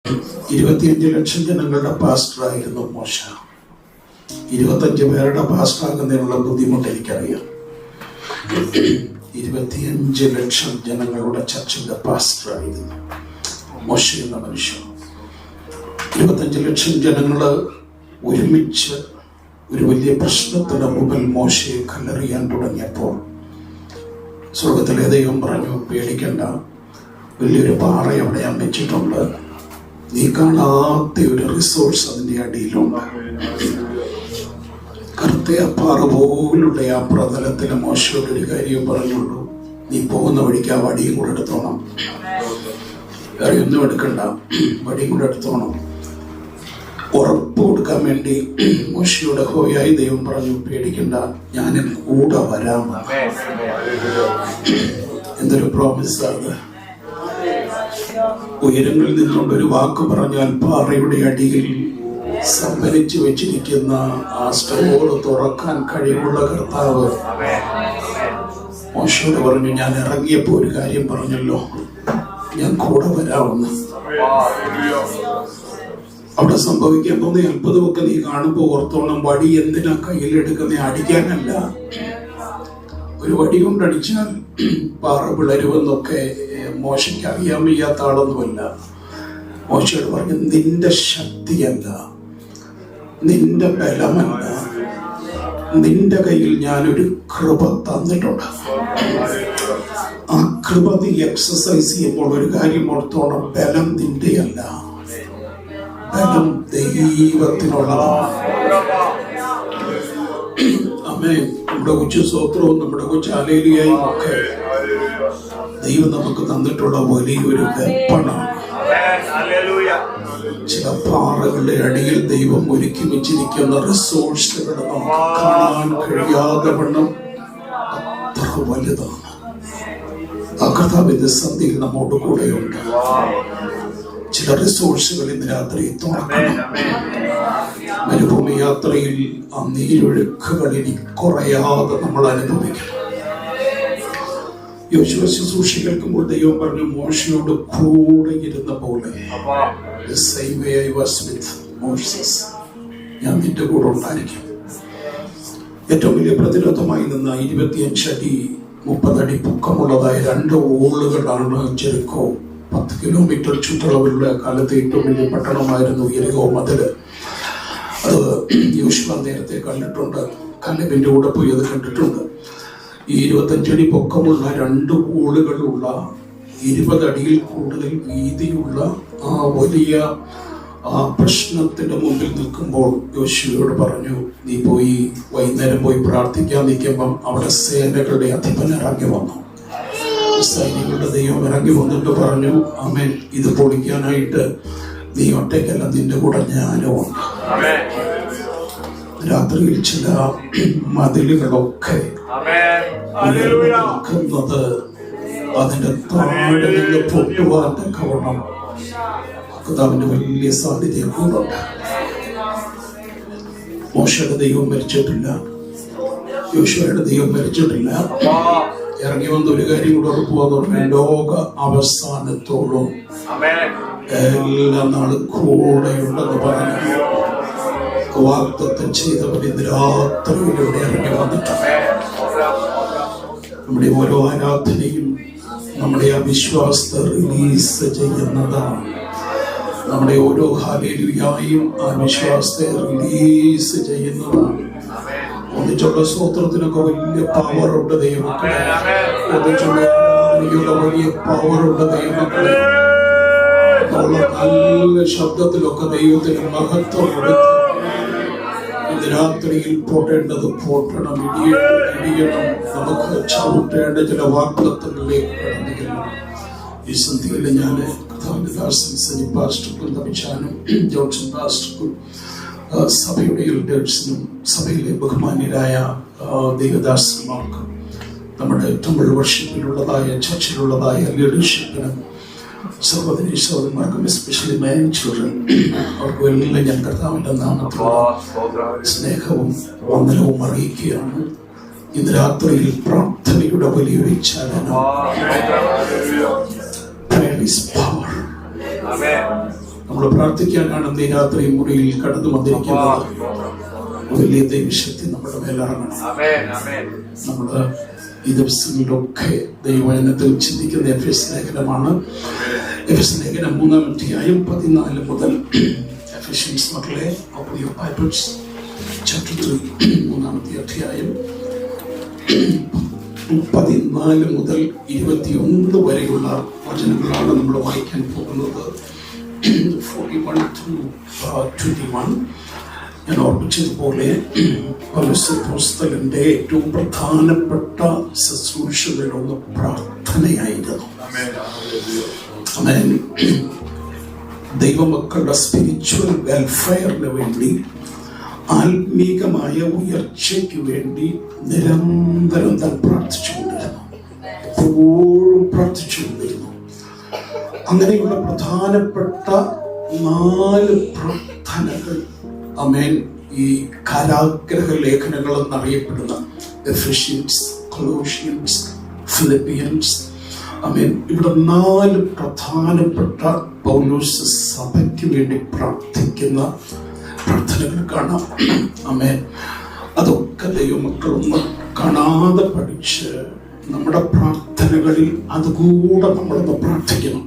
25 ലക്ഷം ജനങ്ങളുടെ പാസ്റ്ററായിരുന്നു മോശ. 25 പേരുടെ പാസ്റ്ററാകുന്നതിനുള്ള ബുദ്ധിമുട്ട് എനിക്കറിയാം. 25 ലക്ഷം ജനങ്ങളുടെ ചർച്ചിന്റെ പാസ്റ്ററായിരുന്നു മോശ എന്ന മനുഷ്യൻ. 25 ലക്ഷം ജനങ്ങള് ഒരുമിച്ച് ഒരു വലിയ പ്രശ്നത്തിന് മുമ്പിൽ മോശയെ കല്ലെറിയാൻ തുടങ്ങിയപ്പോൾ സ്വർഗത്തിലെ ദൈവം പറഞ്ഞു, പേടിക്കണ്ട, വലിയൊരു പാറ അവിടെ ഞാൻ വെച്ചിട്ടുണ്ട്, നീ കാണാത്ത ഒരു റിസോഴ്സ് അതിൻ്റെ അടിയിലുണ്ട്. കറുത്ത പാറ പോലുള്ള ആ പ്രതലത്തിൽ മോശയോട് ഒരു കാര്യം പറഞ്ഞുള്ളൂ, നീ പോകുന്ന വഴിക്ക് ആ വടിയും കൂടെ എടുത്തോണം, വേറെ ഒന്നും എടുക്കണ്ട, വടിയും കൂടെ എടുത്തോണം. ഉറപ്പ് കൊടുക്കാൻ വേണ്ടി മോശയുടെ ഹോയായി ദൈവം പറഞ്ഞു, പേടിക്കണ്ട, ഞാൻ കൂടെ വരാം. എന്തൊരു പ്രോമിസാണ്! ഉയരങ്ങളിൽ നിന്നുകൊണ്ടൊരു വാക്ക് പറഞ്ഞാൽ പാറയുടെ അടിയിൽ സംഭരിച്ചു വെച്ചിരിക്കുന്ന ആ സ്റ്റോർ തുറക്കാൻ കഴിവുള്ള കർത്താവ് മോശയോട് പറഞ്ഞു, ഞാൻ ഇറങ്ങിയപ്പോ ഒരു കാര്യം പറഞ്ഞല്ലോ, ഞാൻ കൂടെ വരാമെന്ന്. അവിടെ സംഭവിക്കാൻ തോന്നിയ അത്ഭുതമൊക്കെ നീ കാണുമ്പോ ഓർത്തോണം, വടി എന്തിനാ കയ്യിലെടുക്കുന്ന? അടിക്കാനല്ല. ഒരു വടി കൊണ്ടടിച്ചാൽ പാറ പിളരുമെന്നൊക്കെ മോശയ്ക്ക് അറിയാൻ വയ്യാത്ത ആളൊന്നുമല്ല. മോശയോട് പറഞ്ഞു, നിന്റെ ശക്തിയല്ല, നിന്റെ ബലമല്ല, നിന്റെ കയ്യിൽ ഞാനൊരു കൃപ തന്നിട്ടുണ്ട്. ആ കൃപ നീ എക്സസൈസ് ചെയ്യുമ്പോൾ ഒരു കാര്യം ഓർത്തോണം, ബലം നിന്റെയല്ല, ബലം ദൈവത്തിനുള്ളതാണ്. ആമേൻ. നമ്മുടെ കൊച്ചു സ്തോത്രവും നമ്മുടെ കൊച്ചു ഹല്ലേലൂയയും ഒക്കെ ദൈവം നമുക്ക് തന്നിട്ടുള്ള വലിയൊരു വെപ്പണാണ്. ചില പാറകളുടെ അടിയിൽ ദൈവം ഒരുക്കി വെച്ചിരിക്കുന്ന റിസോഴ്സുകൾ നമുക്ക് കാണാൻ കഴിയാതെ വണ്ണം അത്ര വലുതാണ്. ആ കർത്താവിന്റെ സന്ധിയിൽ നമ്മോട് കൂടെയുണ്ട്. ചില റിസോഴ്സുകൾ ഇന്ന് രാത്രി തുറക്കണം. മരുഭൂമി യാത്രയിൽ ആ നീരൊഴുക്കുകൾ ഇനി കുറയാതെ നമ്മൾ അനുഭവിക്കണം. യോശുവ ശുശ്രൂഷ കേൾക്കുമ്പോൾ ദൈവം പറഞ്ഞു, മോശയോട് കൂടെ ഇരുന്ന പോലെ ഞാൻ നിന്റെ കൂടെ ഉണ്ടായിരിക്കും. ഏറ്റവും വലിയ പ്രതിരോധമായി നിന്ന 25 അടി 30 അടി പൊക്കമുള്ളതായ 2 ഊളുകളാണ് ജെറിക്കോ. 10 കിലോമീറ്റർ ചുറ്റളവിലുള്ള കാലത്ത് ഏറ്റവും വലിയ പട്ടണമായിരുന്നു യെരിഹോ മതില്. അത് യോശുവ നേരത്തെ കണ്ടിട്ടുണ്ട്, കാലേബിന്റെ കൂടെ പോയി അത് കണ്ടിട്ടുണ്ട്. ഈ 25 അടി പൊക്കമുള്ള 2 ഊളുകളുള്ള 20 അടിയിൽ കൂടുതൽ വീതിയുള്ള ആ വലിയ ആ പ്രശ്നത്തിന്റെ മുമ്പിൽ നിൽക്കുമ്പോൾ യോശുവയോട് പറഞ്ഞു, നീ പോയി വൈകുന്നേരം പോയി പ്രാർത്ഥിക്കാൻ നിൽക്കുമ്പം അവിടെ സേനകളുടെ അധിപൻ ഇറങ്ങി വന്നു. സൈനികളുടെ ദൈവം ഇറങ്ങി വന്നിട്ട് പറഞ്ഞു, ആമേൻ, ഇത് പൊളിക്കാനായിട്ട് നീ ഒറ്റയ്ക്കല്ല, നിന്റെ കൂടെ ഞാനും ഉണ്ട്. രാത്രിയിൽ ചില മതിലുകളൊക്കെ നിൽക്കുന്നത് അതിന്റെ താഴെ നിന്ന് പൊട്ടുവാൻ തക്കവണ്ണം കർത്താവിന്റെ വലിയ സാന്നിധ്യം കൂടുണ്ട്. മോശയുടെ ദൈവം മരിച്ചിട്ടില്ല, യോശുവയുടെ ദൈവം മരിച്ചിട്ടില്ല. ഇറങ്ങി വന്ന ഒരു കാര്യം കൂടെ ഉറപ്പുവാന്ന് പറഞ്ഞാൽ, ലോക അവസാനത്തോളം എല്ലാ നാളും കൂടെയുണ്ടെന്ന് പറഞ്ഞു വാഗ്ദത്തം ചെയ്തവർ ഇന്ന് രാത്രിയിലൂടെ ഇറങ്ങി വന്നിട്ടുണ്ട്. നമ്മുടെ ഓരോ ആരാധനയും നമ്മുടെ ആ വിശ്വാസത്തെ റിലീസ് ചെയ്യുന്നതാണ്. നമ്മുടെ ഓരോ ഹല്ലേലൂയായും ആ വിശ്വാസത്തെ റിലീസ് ചെയ്യുന്നതാണ്. ഒന്നിച്ചുള്ള സ്തോത്രത്തിനൊക്കെ വലിയ പവറുണ്ട് ദൈവമക്കളെ. ഒന്നിച്ചുള്ള വലിയ പവറുണ്ട് ദൈവമക്കളെ. നല്ല ശബ്ദത്തിലൊക്കെ ദൈവത്തിന് മഹത്വം കൊടുത്ത് ഇന്ന് രാത്രിയിൽ പോട്ടേണ്ടത് പോട്ടണം, ഇടിയണം. നമുക്ക് ചവിട്ടേണ്ട ചില വാഗ്ദത്തങ്ങളിലേക്ക് കടന്നിരിക്കണം. ഈ സന്ധിയിൽ ഞാൻ കർത്താവിന്റെ ദാസൻ സനി പാസ്റ്റർക്കും തമിച്ചാനും ജോൺസൺ പാസ്റ്റർക്കും സഭയുടെ എൽഡേഴ്സിനും സഭയിലെ ബഹുമാന്യരായ ദൈവദാസന്മാർക്കും നമ്മുടെ ടെമ്പിൾ വർഷിപ്പിലുള്ളതായ ചർച്ചിലുള്ളതായ ലീഡർഷിപ്പിനും സഹോദരി സഹോദരന്മാർക്കും എസ്പെഷ്യലി മൈ ചിൽഡ്രൻ അവർക്ക് എല്ലാം ഞാൻ കർത്താവിന്റെ നാമത്തിൽ സ്നേഹവും വന്ദനവും അറിയിക്കുകയാണ്. ഇന്ന് രാത്രിയിൽ പ്രാർത്ഥനയുടെ വലിയൊരു ചലനം. നമ്മൾ പ്രാർത്ഥിക്കാനാണ് ഈ രാത്രി മുറിയിൽ കടന്നു വന്നിരിക്കുന്നത്. വലിയ ദൈവശക്തി നമ്മുടെ മേലിറങ്ങണം. നമ്മൾ ഈ ദിവസങ്ങളിലൊക്കെ ദൈവവചനത്തിൽ ചിന്തിക്കുന്ന എഫെസ്യ ലേഖനമാണ്. എഫെസ്യ ലേഖനം 3-ാം അധ്യായം 14 മുതൽ. എഫെഷ്യൻസ് മക്കളെ, ഓപ്പൺ യുവർ ബൈബിൾസ്, ചാപ്റ്റർ 3, 3-ാമത്തെ അധ്യായം 14 മുതൽ 21 വരെയുള്ള വചനങ്ങളാണ് നമ്മൾ വായിക്കാൻ പോകുന്നത്. 41 to 21. ഞാൻ ഓർമ്മിച്ചതുപോലെ പൗലോസപ്പോസ്തലന്റെ ഏറ്റവും പ്രധാനപ്പെട്ട ശുശ്രൂഷകളിലൊന്ന് പ്രാർത്ഥനയായിരുന്നു. ദൈവമക്കളുടെ സ്പിരിച്വൽ വെൽഫെയറിന് വേണ്ടി, ആത്മീകമായ ഉയർച്ചയ്ക്ക് വേണ്ടി നിരന്തരം താൻ പ്രാർത്ഥിച്ചുകൊണ്ടിരുന്നു. എപ്പോഴും പ്രാർത്ഥിച്ചുകൊണ്ടിരുന്നു. അങ്ങനെയുള്ള പ്രധാനപ്പെട്ട 4 പ്രാർത്ഥനകൾ ഈ കാരാഗ്രഹ ലേഖനങ്ങൾ എന്നറിയപ്പെടുന്ന എഫെഷ്യൻസ്, കൊളോഷ്യൻസ്, ഫിലിപ്പിയൻസ്, ഇവിടെ 4 പ്രധാനപ്പെട്ട പൗലോസ് സഭയ്ക്ക് വേണ്ടി പ്രാർത്ഥിക്കുന്ന പ്രാർത്ഥനകൾ കാണാം. അതൊക്കെ ദൈവമക്കളൊന്ന് കാണാതെ പഠിച്ച് നമ്മുടെ പ്രാർത്ഥനകളിൽ അതുകൂടെ നമ്മളൊന്ന് പ്രാർത്ഥിക്കണം.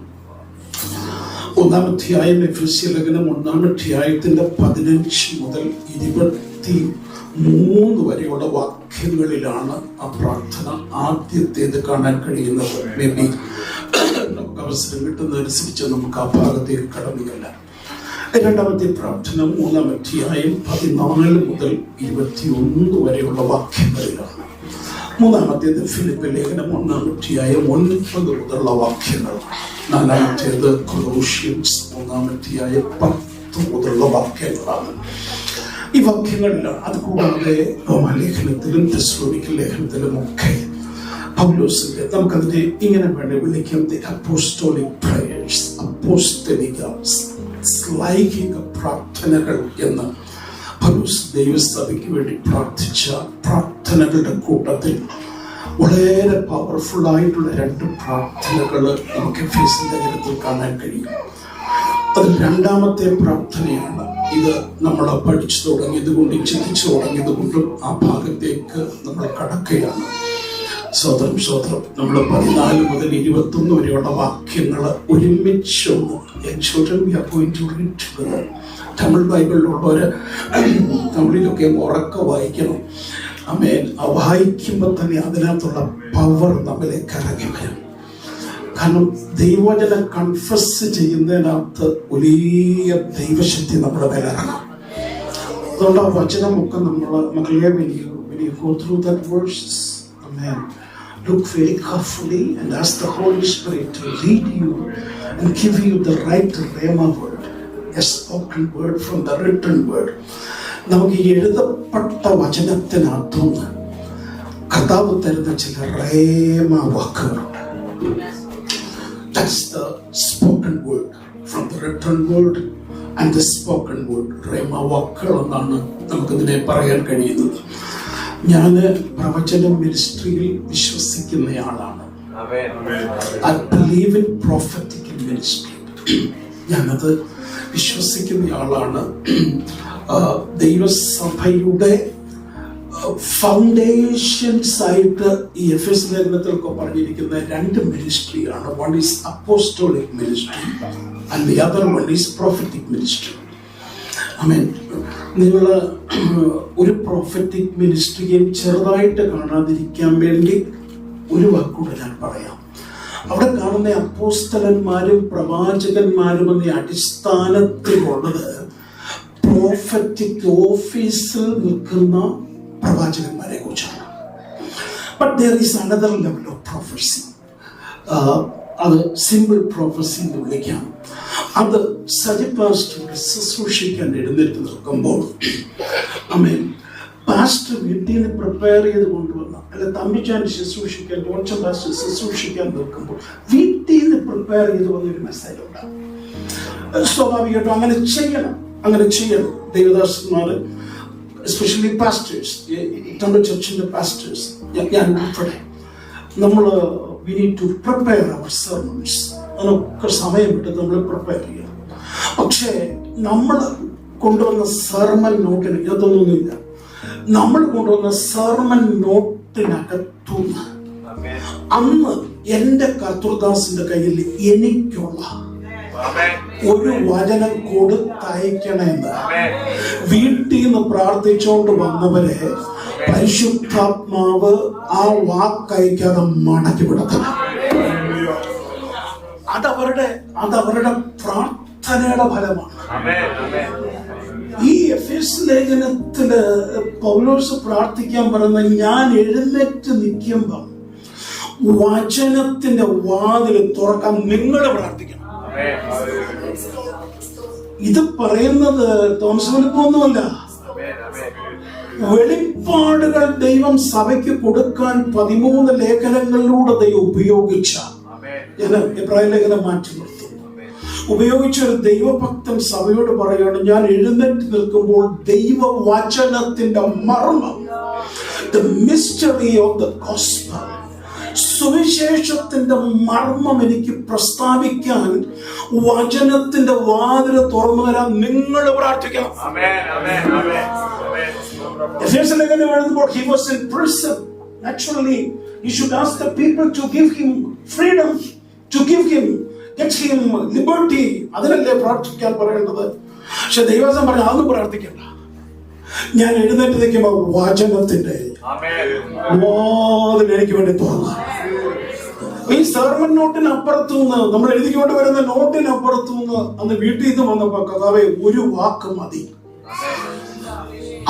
1-ാം അധ്യായം എഫെസ്യ ലേഖനം 1-ാം അധ്യായത്തിന്റെ 15 മുതൽ 23 വരെയുള്ള വാക്യങ്ങളിലാണ് ആ പ്രാർത്ഥന ആദ്യത്തേത് കാണാൻ കഴിയുന്നത്. മേ ബി നമുക്ക് അവസരം കിട്ടുന്നതനുസരിച്ച് നമുക്ക് ആ ഭാഗത്തേക്ക് കടന്നുകയല്ല. 2-ാമത്തെ പ്രാർത്ഥന 3-ാം അധ്യായം 14 മുതൽ 21 വരെയുള്ള വാക്യങ്ങളിലാണ്. 3-ാമത്തേത് ഫിലിപ്പി ലേഖനം 1-ാം അധ്യായം 9 മുതലുള്ള വാക്യങ്ങളാണ്. 4-ാമത്തേത് കൊളോഷ്യൻസ് 3-ാം അധ്യായം 10 മുതലുള്ള വാക്യങ്ങളാണ്. ഈ വാക്യങ്ങളിലാണ്. അതുകൂടാതെ റോമാലേഖനത്തിലും തെസ്സലോനിക്ക ലേഖനത്തിലും ഒക്കെ പൗലോസിന്റെ, നമുക്കതിനെ ഇങ്ങനെ വേണ്ടി വിളിക്കാം, ദി അപ്പോസ്തോലിക് പ്രേയേഴ്സ്, അപ്പോസ്തലിക ശ്ലൈഹിക പ്രാർത്ഥനകൾ എന്ന് പൗലോസ് ദൈവസഭയ്ക്ക് വേണ്ടി പ്രാർത്ഥിച്ച പ്രാർത്ഥനകളുടെ കൂട്ടത്തിൽ വളരെ പവർഫുൾ ആയിട്ടുള്ള 2 പ്രാർത്ഥനകൾ നമുക്ക് എഫെസ്യ ലേഖനത്തിൽ കാണാൻ കഴിയും. അതിൽ 2-ാമത്തെ പ്രാർത്ഥനയാണ്. ഇത് നമ്മൾ പഠിച്ചു തുടങ്ങിയത് കൊണ്ടും ചിന്തിച്ചു തുടങ്ങിയത് കൊണ്ടും ആ ഭാഗത്തേക്ക് നമ്മൾ കടക്കുകയാണ്. സ്വതന്ത്രം നമ്മൾ 14 മുതൽ 21 വരെയുള്ള വാക്യങ്ങൾ ഒരുമിച്ച് തമിഴ് ബൈബിളിലുള്ളവര് തമിഴിലൊക്കെ ഉറക്ക വായിക്കണം. വായിക്കുമ്പോൾ തന്നെ അതിനകത്തുള്ള പവർ നമ്മിലേക്ക് ഇറങ്ങി വരും. കാരണം ദൈവവചനം കൺഫസ് ചെയ്യുന്നതിനകത്ത് വലിയ ദൈവശക്തി നമ്മുടെ മേലിറങ്ങും. അതുകൊണ്ട് ആ വചനമൊക്കെ മക്കളെ go through that verses. Look very carefully and ask the Holy Spirit to lead you and give you the right rhema word, a spoken word from the written word. നമുക്ക് എഴുതപ്പെട്ട വചനത്തിനകത്തുനിന്ന് കർത്താവ് തരുന്ന ചില Rema വാക്കുകളുണ്ട്. That's the spoken word from the written word and the spoken word. Rema വാക്കുകൾ എന്നാണ് നമുക്കിതിനെ പറയാൻ കഴിയുന്നത്. ഞാൻ പ്രവചന മിനിസ്ട്രിയിൽ വിശ്വസിക്കുന്നയാളാണ്. I believe in prophetic ministry. ഞാനത് വിശ്വസിക്കുന്നയാളാണ്. ദൈവസഭയുടെ ഫൗണ്ടേഷൻസ് ആയിട്ട് ഈ എഫെസ്യ ലേഖനത്തിലൊക്കെ പറഞ്ഞിരിക്കുന്ന 2 മിനിസ്ട്രിയാണ്. One is apostolic ministry and the other one is prophetic ministry. നിങ്ങൾ ഒരു പ്രൊഫറ്റിക് മിനിസ്ട്രിയെ ചെറുതായിട്ട് കാണാതിരിക്കാൻ വേണ്ടി ഒരു വാക്കുകൂടെ ഞാൻ പറയാം. അവിടെ കാണുന്ന അപ്പോസ്തലന്മാരും പ്രവാചകന്മാരും എന്ന അടിസ്ഥാനത്തിലുള്ളത് പ്രോഫറ്റിക് ഓഫീസിൽ നിൽക്കുന്ന പ്രവാചകന്മാരെ കുറിച്ചാണ്. But there is another level of prophecy. അത് സിമ്പിൾ പ്രോഫസി എന്ന് വിളിക്കാം. അത് സജപാസ്റ്ററുടെ ശുശ്രൂഷിക്കാൻ എഴുന്നേറ്റ് നിൽക്കുമ്പോൾ പാസ്റ്റർ വീട്ടിൽ നിന്ന് പ്രിപ്പയർ ചെയ്ത് കൊണ്ടുവന്ന, അല്ല തമ്പിച്ചാൻ ശുശ്രൂഷിക്കാൻ, ജോൺസൺ പാസ്റ്റർ ശുശ്രൂഷിക്കാൻ നിൽക്കുമ്പോൾ വീട്ടിൽ നിന്ന് പ്രിപ്പയർ ചെയ്ത് വന്നൊരു മെസ്സേജ് ഉണ്ടാകും. സ്വാഭാവികമായിട്ടും അങ്ങനെ ചെയ്യണം. ദേവദാസന്മാർ, എസ്പെഷ്യലി പാസ്റ്റേഴ്സ്, തമിഴ് ചർച്ചിന്റെ പാസ്റ്റേഴ്സ്, ഞാൻ ഉൾപ്പെടെ നമ്മൾ we need to prepare our sermons. അതിനൊക്കെ സമയം വിട്ട് നമ്മൾ പ്രിപ്പയർ ചെയ്യണം. പക്ഷേ നമ്മൾ കൊണ്ടുവന്ന സെർമൻ നോട്ടിന് ഇതൊന്നുമില്ല. നമ്മൾ കൊണ്ടുവന്ന സെർമൻ നോട്ടിനകത്തുനിന്ന് അന്ന് എന്റെ കർത്തൃദാസിന്റെ കയ്യിൽ എനിക്കുള്ള ഒരു വചനം കൊടുത്തയക്കണമെന്ന് വീട്ടിൽ നിന്ന് പ്രാർത്ഥിച്ചുകൊണ്ട് വന്നവരെ പരിശുദ്ധാത്മാവ് ആ വാക്കയക്കാതെ മടക്കി വിടത്തണം. അതവരുടെ പ്രാർത്ഥനയുടെ ഫലമാണ്. ഈ എഫേസ് ലേഖനത്തില് പൗലോസ് പ്രാർത്ഥിക്കാൻ പറയുന്നത്, ഞാൻ എഴുന്നേറ്റ് നിൽക്കുമ്പം വചനത്തിന്റെ വാതില് തുറക്കാൻ നിങ്ങൾ പ്രാർത്ഥിക്കണം. ഇത് പറയുന്നത് തോമസ് ഫിലിപ്പൊന്നുമല്ല. വെളിപ്പാടുകൾ ദൈവം സഭയ്ക്ക് കൊടുക്കാൻ 13 ലേഖനങ്ങളിലൂടെ ദൈവം ഉപയോഗിച്ച, ഞാൻ എബ്രായ ലേഖനം മാറ്റി നിർത്തും, ഉപയോഗിച്ച ഒരു ദൈവഭക്തൻ സഭയോട് പറയുകയാണ്, ഞാൻ എഴുന്നേറ്റ് നിൽക്കുമ്പോൾ ദൈവവചനത്തിന്റെ മർമ്മം, the mystery of the gospel, സുവിശേഷത്തിന്റെ മർമ്മം എനിക്ക് പ്രസ്താവിക്കാൻ വചനത്തിന്റെ വാതില് തുറന്നു തരാൻ നിങ്ങൾ പ്രാർത്ഥിക്കണം. He was in prison. Naturally, he should ask the people to give him freedom, to get him liberty. അതിനല്ലേ പ്രാർത്ഥിക്കാൻ പറയേണ്ടത്. പക്ഷെ ദൈവം പറഞ്ഞു, അതൊന്നും പ്രാർത്ഥിക്കണ്ട. ഞാൻ എഴുന്നേറ്റ് നിൽക്കുമ്പോ വചനത്തിന്റെ വാതിൽ എനിക്ക് വേണ്ടി തുറന്നു. ഈ സെർമൺ നോട്ടിനപ്പുറത്തുനിന്ന്, നമ്മൾ എഴുതിക്കൊണ്ട് വരുന്ന നോട്ടിനപ്പുറത്തുനിന്ന് അന്ന് വീട്ടിൽ നിന്ന് വന്നപ്പോ, കഥാവേ ഒരു വാക്ക് മതി,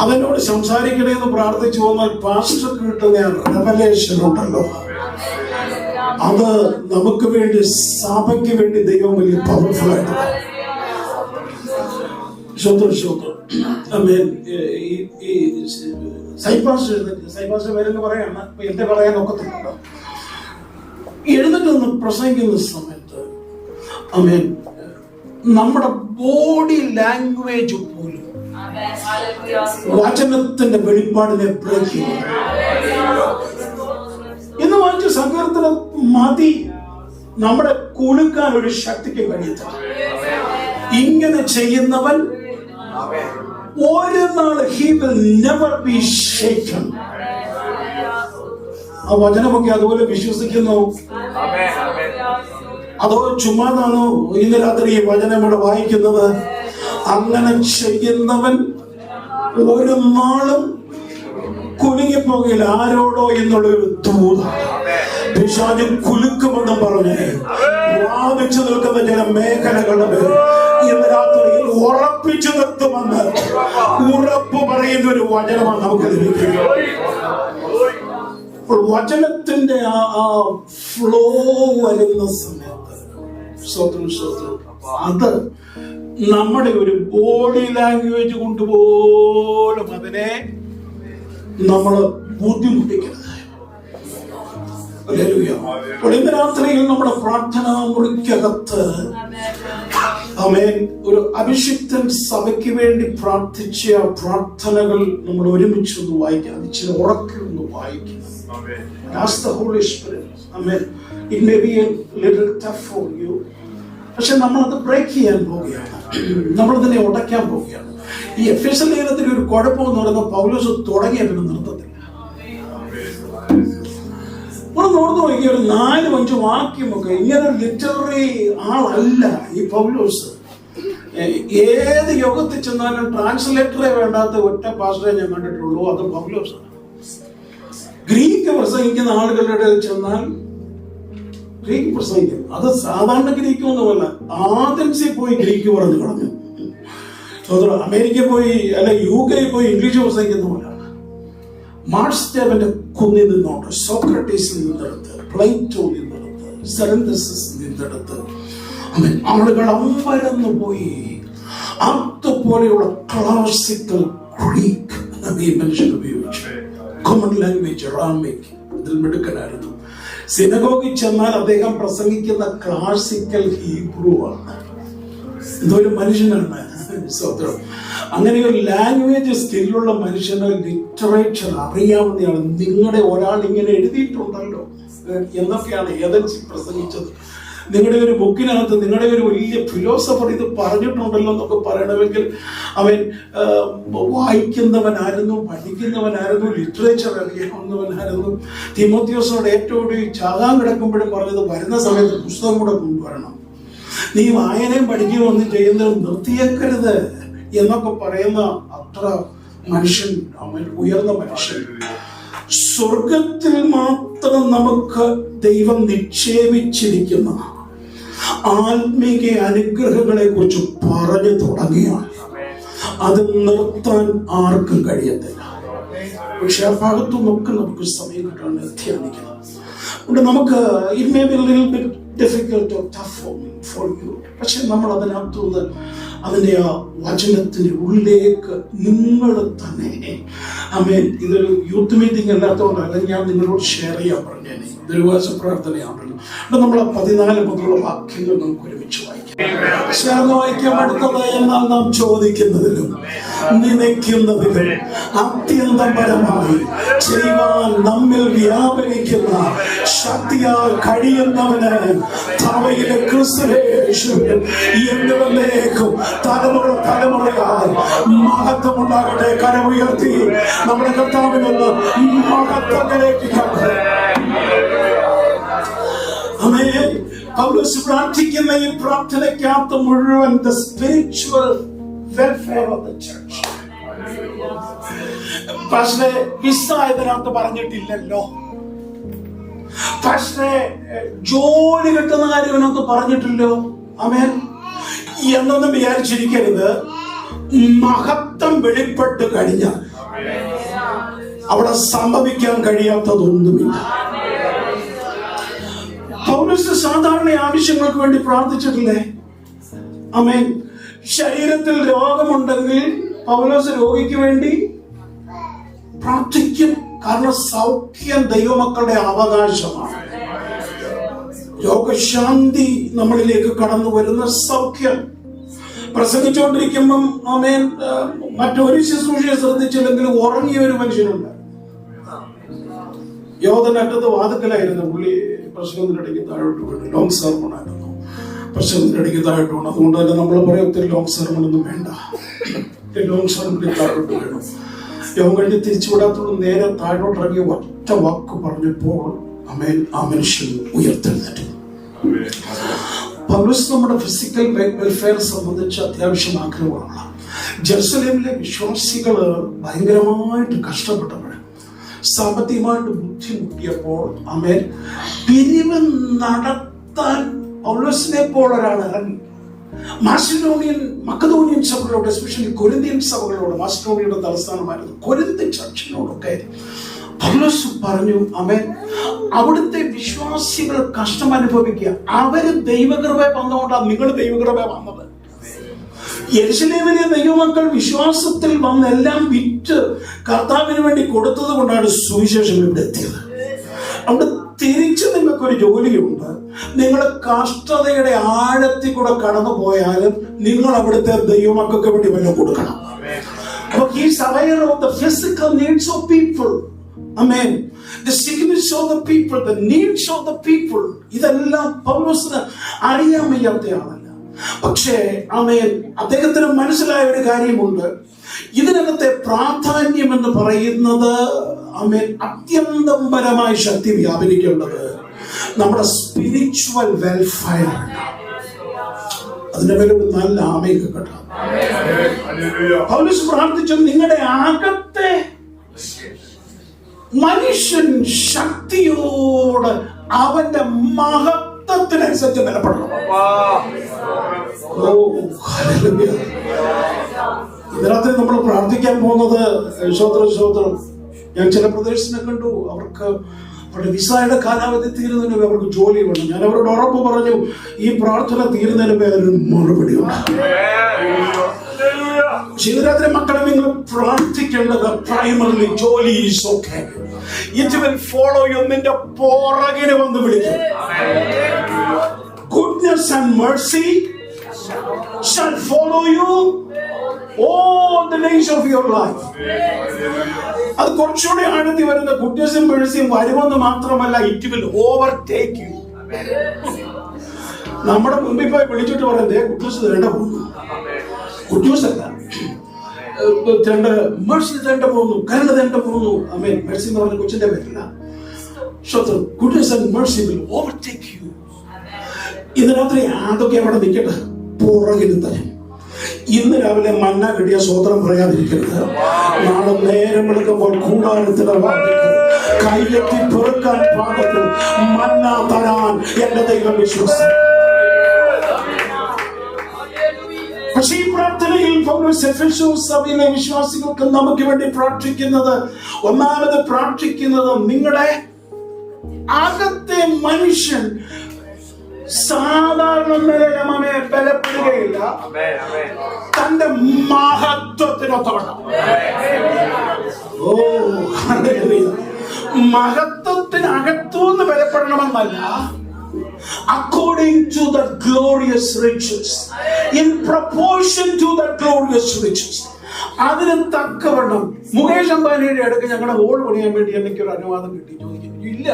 അവനോട് സംസാരിക്കണേന്ന് പ്രാർത്ഥിച്ചു വന്നാൽ പാസ്റ്റർക്ക് കിട്ടുന്ന റെവലേഷൻ ഉണ്ടല്ലോ, അത് നമുക്ക് വേണ്ടി, സഭയ്ക്ക് വേണ്ടി ദൈവം വലിയ പവർഫുൾ ആയിട്ട്. സൈപ്പാസ് പേരെന്ന് പറയാണ്, എന്റെ പറയാൻ ഒക്കത്തില്ല. എഴുന്നേറ്റ് പ്രസംഗിക്കുന്ന സമയത്ത് നമ്മുടെ ബോഡി ലാംഗ്വേജ് പോലും വചനത്തിന്റെ വെളിപ്പാടിനെ ബ്രേക്ക് ചെയ്യും. ഇന്ന് വായിച്ച സങ്കീർത്തനം മതി നമ്മുടെ കുലുക്കാൻ ഒരു ശക്തിക്ക് കഴിയത്തില്ല. ഇങ്ങനെ ചെയ്യുന്നവൻ ഒരു നാള് he will never be shaken. ആ വചനമൊക്കെ അതുപോലെ വിശ്വസിക്കുന്നു. അതോ ചുമ്മാതാണോ ഇന്ന് രാത്രി ഈ വചനം ഇവിടെ വായിക്കുന്നത്? അങ്ങനെ ചെയ്യുന്നവൻ ഒരു നാളും കുലുങ്ങിപ്പോകില്ല. ആരോടോ എന്നുള്ളൊരു ദൂത പിശാച് കുലുക്കുമെന്നും പറഞ്ഞ് വാദിച്ചു നിൽക്കുന്ന ചില മേഖലകളുടെ ഇന്ന് രാത്രിയിൽ ഉറപ്പിച്ചു നിർത്തുമെന്ന് ഉറപ്പ് പറയുന്ന ഒരു വചനമാണ് നമുക്ക് ലഭിക്കുന്നത്. വചനത്തിന്റെ ആ ഫ്ലോ വരുന്ന സമയത്ത് അത് നമ്മുടെ ഒരു ബോഡി ലാംഗ്വേജ് കൊണ്ടുപോലും അതിനെ നമ്മൾ ബുദ്ധിമുട്ടിക്കരുത്. ഇന്ന് രാത്രിയിൽ നമ്മുടെ പ്രാർത്ഥനാ മുറിക്കകത്ത് ഒരു അഭിഷിക്തൻ സഭയ്ക്ക് വേണ്ടി പ്രാർത്ഥിച്ച പ്രാർത്ഥനകൾ നമ്മൾ ഒരുമിച്ച് ഒന്ന് വായിക്കാം. ഇച്ചിരി ഉറക്കെ ഒന്ന് വായിക്കാം. Ask the Holy Spirit. Amen. It may be a little tough for you. പക്ഷെ നമ്മളത് ബ്രേക്ക് ചെയ്യാൻ പോവുകയാണ്, നമ്മളതിനെ ഉടയ്ക്കാൻ പോവുകയാണ്. ഈ എഫേസ്യ ലേഖനത്തിൽ ഒരു കുഴപ്പമെന്ന് പറയുന്നത് പൗലോസ് തുടങ്ങിയതിന് നിർത്തത്തില്ല. ഓർന്നു നോക്കി, ഒരു 4-5 വാക്യമൊക്കെ ഇങ്ങനെ ലിറ്റററി ആളല്ല ഈ പൗലോസ്. ഏത് യോഗത്തിൽ ചെന്നാലും ട്രാൻസ്ലേറ്ററെ വേണ്ടാത്ത ഒറ്റ പാസ്റ്ററെ ഞാൻ കണ്ടിട്ടുള്ളൂ, അത് പൗലോസാണ്. ഗ്രീക്ക് പ്രസംഗിക്കുന്ന ആളുകളുടെ ഇടയിൽ ചെന്നാൽ ഗ്രീക്ക് പ്രസംഗിക്കും. അത് സാധാരണ ഗ്രീക്ക് ഒന്നുമല്ല, ആഥൻസിൽ പോയി ഗ്രീക്ക് പറഞ്ഞു കളഞ്ഞു. അമേരിക്കയിൽ പോയി അല്ല UK പോയി ഇംഗ്ലീഷ് പ്രസംഗിക്കുന്ന പോലെയാണ്. മാർസ്റ്റേവന്റെ കുന്നിൽ നിന്നോട്ട്, സോക്രട്ടീസിൽ നിന്നെടുത്ത്, പ്ലേറ്റോ നിന്നെടുത്ത്, സെറന്തസിസ് നിന്നെടുത്ത് ആളുകൾ അമ്പരന്ന് പോയി. അതുപോലെയുള്ള ക്ലാസിക്കൽ ഗ്രീക്ക് മനുഷ്യൻ ഉപയോഗിച്ചു. കോമൺ ലാംഗ്വേജ് അറാമിക് ഇതിൽ മിടുക്കനായിരുന്നു. സിനഗോഗിൽ ചെന്നാൽ അദ്ദേഹം പ്രസംഗിക്കുന്ന ക്ലാസിക്കൽ ഹീബ്രു ആണ്. ഇതൊരു മനുഷ്യനാണ്. അങ്ങനെ ഒരു ലാംഗ്വേജ് സ്കില്ലുള്ള മനുഷ്യന് ലിറ്ററേച്ചർ അറിയാവുന്നതാണ്. നിങ്ങളുടെ ഒരാൾ ഇങ്ങനെ എഴുതിയിട്ടുണ്ടല്ലോ എന്നൊക്കെയാണ് ഏതൻസി പ്രസംഗിച്ചത്. നിങ്ങളുടെ ഒരു ബുക്കിനകത്ത് നിങ്ങളുടെ ഒരു വലിയ ഫിലോസഫർ ഇത് പറഞ്ഞിട്ടുണ്ടല്ലോ എന്നൊക്കെ പറയണമെങ്കിൽ അവൻ വായിക്കുന്നവനായിരുന്നു, പഠിക്കുന്നവനായിരുന്നു, ലിറ്ററേച്ചർ അറിയാവുന്നവനായിരുന്നു. തിമോത്തിയോസിനോട് ഏറ്റവും ചാകാൻ കിടക്കുമ്പോഴും പറഞ്ഞത് വരുന്ന സമയത്ത് പുസ്തകം കൂടെ കൊണ്ടുവരണം, നീ വായനയും പഠിക്കുകയും ഒന്നും ചെയ്യുന്നത് നിർത്തിയേക്കരുത് എന്നൊക്കെ പറയുന്ന അത്ര മനുഷ്യൻ, അവൻ ഉയർന്ന മനുഷ്യൻ. സ്വർഗത്തിൽ മാത്രം നമുക്ക് ദൈവം നിക്ഷേപിച്ചിരിക്കുന്ന ആത്മീക അനുഗ്രഹങ്ങളെ കുറിച്ച് പറഞ്ഞു തുടങ്ങിയാൽ അത് നിർത്താൻ ആർക്കും കഴിയത്തില്ല. പക്ഷെ ആ ഭാഗത്തുനിന്നൊക്കെ നമുക്ക് സമയം കിട്ടാൻ ധ്യാനിക്കണം. അതുകൊണ്ട് നമുക്ക് it may be little bit difficult or tough for you, പക്ഷെ നമ്മൾ അതിനകത്തുനിന്ന് അതിൻ്റെ ആ വചനത്തിൻ്റെ ഉള്ളിലേക്ക് നിങ്ങൾ തന്നെ, ആമേൻ. ഇതൊരു യൂത്ത് മീറ്റിംഗ് അല്ലാത്തതുകൊണ്ട് അല്ലെങ്കിൽ ഞാൻ നിങ്ങളോട് ഷെയർ ചെയ്യാൻ പറഞ്ഞേനെ, ഇതൊരു ഉപവാസ പ്രാർത്ഥനയാണല്ലോ. അപ്പോൾ നമ്മൾ 14 മുതലുള്ള വാക്യങ്ങൾ നമുക്ക് ഒരുമിച്ച് വായിക്കാം. ചേർന്ന് വായിക്കാം. അടുത്തത് എന്നാൽ നാം ചോദിക്കുന്നതിലും നനയ്ക്കുന്നതിലും അത്യന്തപരമായി ചെയ്യുവാൻ നമ്മിൽ വ്യാപരിക്കുന്ന ശക്തിയാൽ കഴിയുന്നവന് തവയിലെ ക്രിസ്തുയേശുവിൽ എന്നവരിലേക്കും തലമുറയായി മഹത്വമുണ്ടാകട്ടെ. കരമുയർത്തി നമ്മുടെ കർത്താവിനുള്ള മഹത്വത്തിലേക്ക് പൗലോസ് പ്രാർത്ഥിക്കുന്ന ഈ പ്രാർത്ഥനയ്ക്കകത്ത് മുഴുവൻ the spiritual welfare of the church. പക്ഷേ വിസ ഇതിനകത്ത് പറഞ്ഞിട്ടില്ലല്ലോ, പക്ഷേ ജോലി കിട്ടുന്ന കാര്യം ഇതിനകത്ത് പറഞ്ഞിട്ടില്ലോ. ആമേൻ. എന്നൊന്നും വിചാരിച്ചിരിക്കരുത്. മഹത്വം വെളിപ്പെട്ട് കഴിഞ്ഞാൽ അവിടെ സംഭവിക്കാൻ കഴിയാത്തതൊന്നുമില്ല. പൗലോസ് സാധാരണ ആവശ്യങ്ങൾക്ക് വേണ്ടി പ്രാർത്ഥിച്ചിട്ടില്ലേ? ആമേൻ. ശരീരത്തിൽ രോഗമുണ്ടെങ്കിൽ പൗലോസ് രോഗിക്ക് വേണ്ടി പ്രാർത്ഥിക്കും. കാരണം സൗഖ്യം ദൈവമക്കളുടെ അവകാശമാണ്. രോഗശാന്തി നമ്മളിലേക്ക് കടന്നു വരുന്ന സൗഖ്യം. പ്രസംഗിച്ചുകൊണ്ടിരിക്കുമ്പം ആമേൻ മറ്റൊരു ശുശ്രൂഷയെ ശ്രദ്ധിച്ചില്ലെങ്കിലും ഉറങ്ങിയ ഒരു മനുഷ്യനുണ്ട്. യോധനറ്റത്ത് വാതുക്കലായിരുന്നു. പുള്ളി പ്രസംഗത്തിനിടയ്ക്ക് താഴോട്ട് വീണു. ലോങ് സെർമൺ ആയിരുന്നു. പ്രസംഗത്തിനിടയ്ക്ക് താഴോട്ട് വീണു. അതുകൊണ്ട് തന്നെ നമ്മൾ പറയാം ഒത്തിരി ലോങ് സെർമൺ ഒന്നും വേണ്ട. ലോങ് സെർമണിൽ താഴോട്ട് വീണു. യോഗം കഴിഞ്ഞ് തിരിച്ചുവിടാത്തോട് നേരെ താഴോട്ട് ഇറങ്ങി ഒറ്റ വാക്ക് പറഞ്ഞപ്പോൾ ആമേൻ ആ മനുഷ്യൻ ഉയർത്തെഴുന്നേറ്റു. പൗലോസ് നമ്മുടെ ഫിസിക്കൽ വെൽഫെയർ സംബന്ധിച്ച് അത്യാവശ്യം ആഗ്രഹമുള്ള ജെറുസലേമിലെ വിശ്വാസികൾ ഭയങ്കരമായിട്ട് കഷ്ടപ്പെട്ടപ്പോൾ, സാമ്പത്തികമായിട്ട് ബുദ്ധിമുട്ടിയപ്പോൾ ആമേൻ പിരിവ് നടത്താൻ പൗലോസിനെ പോലൊരാൾ ഇറങ്ങി. മക്കദോനിയൻ സഭകളോട്, എസ്പെഷ്യലി കൊരിന്ത്യൻ സഭകളോട്, മാസിഡോണിയയുടെ തലസ്ഥാനമായിരുന്നു കൊരിന്ത്യൻ ചർച്ചിനോടൊക്കെ പൗലോസ് പറഞ്ഞു, ആമേൻ അവിടുത്തെ വിശ്വാസികൾ കഷ്ടം അനുഭവിക്കുക. അവര് ദൈവകൃപ വന്നുകൊണ്ടാണ് നിങ്ങൾ ദൈവകൃപ വന്നത്. യെരുശലേമിലെ ദൈവമക്കൾ വിശ്വാസത്തിൽ വന്ന് എല്ലാം വിറ്റ് കർത്താവിന് വേണ്ടി കൊടുത്തത് കൊണ്ടാണ് സുവിശേഷം ഇവിടെ എത്തിയത്. അവിടെ തിരിച്ച് നിങ്ങൾക്കൊരു ജോലിയുണ്ട്. നിങ്ങൾ കഷ്ടതയുടെ ആഴത്തിൽ കൂടെ കടന്നു പോയാലും നിങ്ങൾ അവിടുത്തെ ദൈവമക്കൾക്ക് വേണ്ടി വല്ലതും കൊടുക്കണം. അപ്പൊ he is aware of the physical needs of people. Amen. The sickness of the people, the needs of the people. ഇതെല്ലാം പൗലോസിന് അറിയാൻ വയ്യാത്തയാളല്ല. പക്ഷേ ആമേൻ അദ്ദേഹത്തിന് മനസ്സിലായ ഒരു കാര്യമുണ്ട്. ഇതിനകത്തെ പ്രാധാന്യം എന്ന് പറയുന്നത് ആമേൻ അത്യന്തപരമായ ശക്തി വ്യാപരിക്കേണ്ടത് നമ്മുടെ സ്പിരിച്വൽ വെൽഫെയർ ആണ്. അതിന്റെ പേര് നല്ല ആമേൻ കേട്ടോ. പൗലോസ് പ്രാർത്ഥിച്ചു, നിങ്ങളുടെ അകത്തെ മനുഷ്യൻ ശക്തിയോട് അവന്റെ മഹത്വത്തിനനുസരിച്ച് നിലപ്പെടണം. ഇതിനകത്ത് നമ്മൾ പ്രാർത്ഥിക്കാൻ പോകുന്നത് ശ്രോത്രം. ഞാൻ ചില പ്രദേശത്തിനെ കണ്ടു, അവർക്ക് അവരുടെ വിസയുടെ കാലാവധി തീരുന്നതിന് മുമ്പ് അവർക്ക് ജോലി വേണം. ഞാൻ അവരോട് ഉറപ്പ് പറഞ്ഞു, ഈ പ്രാർത്ഥന തീരുന്നതിന് മുമ്പ് അതിനൊരു മറുപടി ഉണ്ട്. ശിവരാത്രി മക്കളെ നിങ്ങൾ പ്രാർത്ഥിക്കേണ്ടത് പ്രൈമറിലി ജോലി is okay. It will follow you. നിന്റെ പുറകിന് വന്ന് വിളിക്കും. Goodness and mercy shall follow you all the days of your life. അത് കുറച്ചുകൂടി ആഴത്തി വരുന്ന ഗുഡ്നെസ്സും മെഴ്സിയും വരുമെന്ന് മാത്രമല്ല, it will overtake you. നമ്മുടെ മുമ്പിൽ പോയി വിളിച്ചിട്ട് പറയുന്നത് ഗുഡ് ന്യൂസ് തേണ്ട പോകുന്നു. ഗുഡ് ന്യൂസ് അല്ല, മെഴ്സി തേണ്ട പോകുന്നു, കരുണ തേണ്ട പോകുന്നു. ആമേൻ. മെഴ്സി എന്ന് പറഞ്ഞ കൊച്ചിന്റെ പേരില്ല. Goodness and mercy will overtake you. ഇന്ന് രാത്രി അതൊക്കെ അവിടെ നിൽക്കട്ടെ, പുറകിൽ തരും. ഇന്ന് രാവിലെ മന്ന കിട്ടിയ സ്വോത്രം പറയാതിരിക്കരുത്. നാളെ നേരം എടുക്കുമ്പോൾ കൂടാരത്തിലെ കൈയെത്തി പെറുക്കാൻ പാകത്തിൽ മന്ന തരാൻ എന്റെ ദൈവം വിശ്വസിച്ചു. പക്ഷേ ഈ പ്രാർത്ഥനയിൽ സഭയിലെ വിശ്വാസികൾക്ക് നമുക്ക് വേണ്ടി പ്രാർത്ഥിക്കുന്നത്, ഒന്നാമത് പ്രാർത്ഥിക്കുന്നത് നിങ്ങളുടെ അകത്തെ മനുഷ്യൻ സാധാരണ നിലയിലെ ബലപ്പെടുകയില്ല, തന്റെ മഹത്വത്തിനൊത്തവണ്ണം. മഹത്വത്തിനകത്തുനിന്ന് ബലപ്പെടണമെന്നല്ല, according to the glorious riches, in proportion to the glorious riches. അതിന് തക്കവണ്ണം മുകേഷ് അംബാനിയുടെ അടുക്ക് ഞങ്ങളുടെ ഓട് പണിയാൻ വേണ്ടി എനിക്കൊരു അനുവാദം കിട്ടി. ചോദിക്കുന്നു ഇല്ല,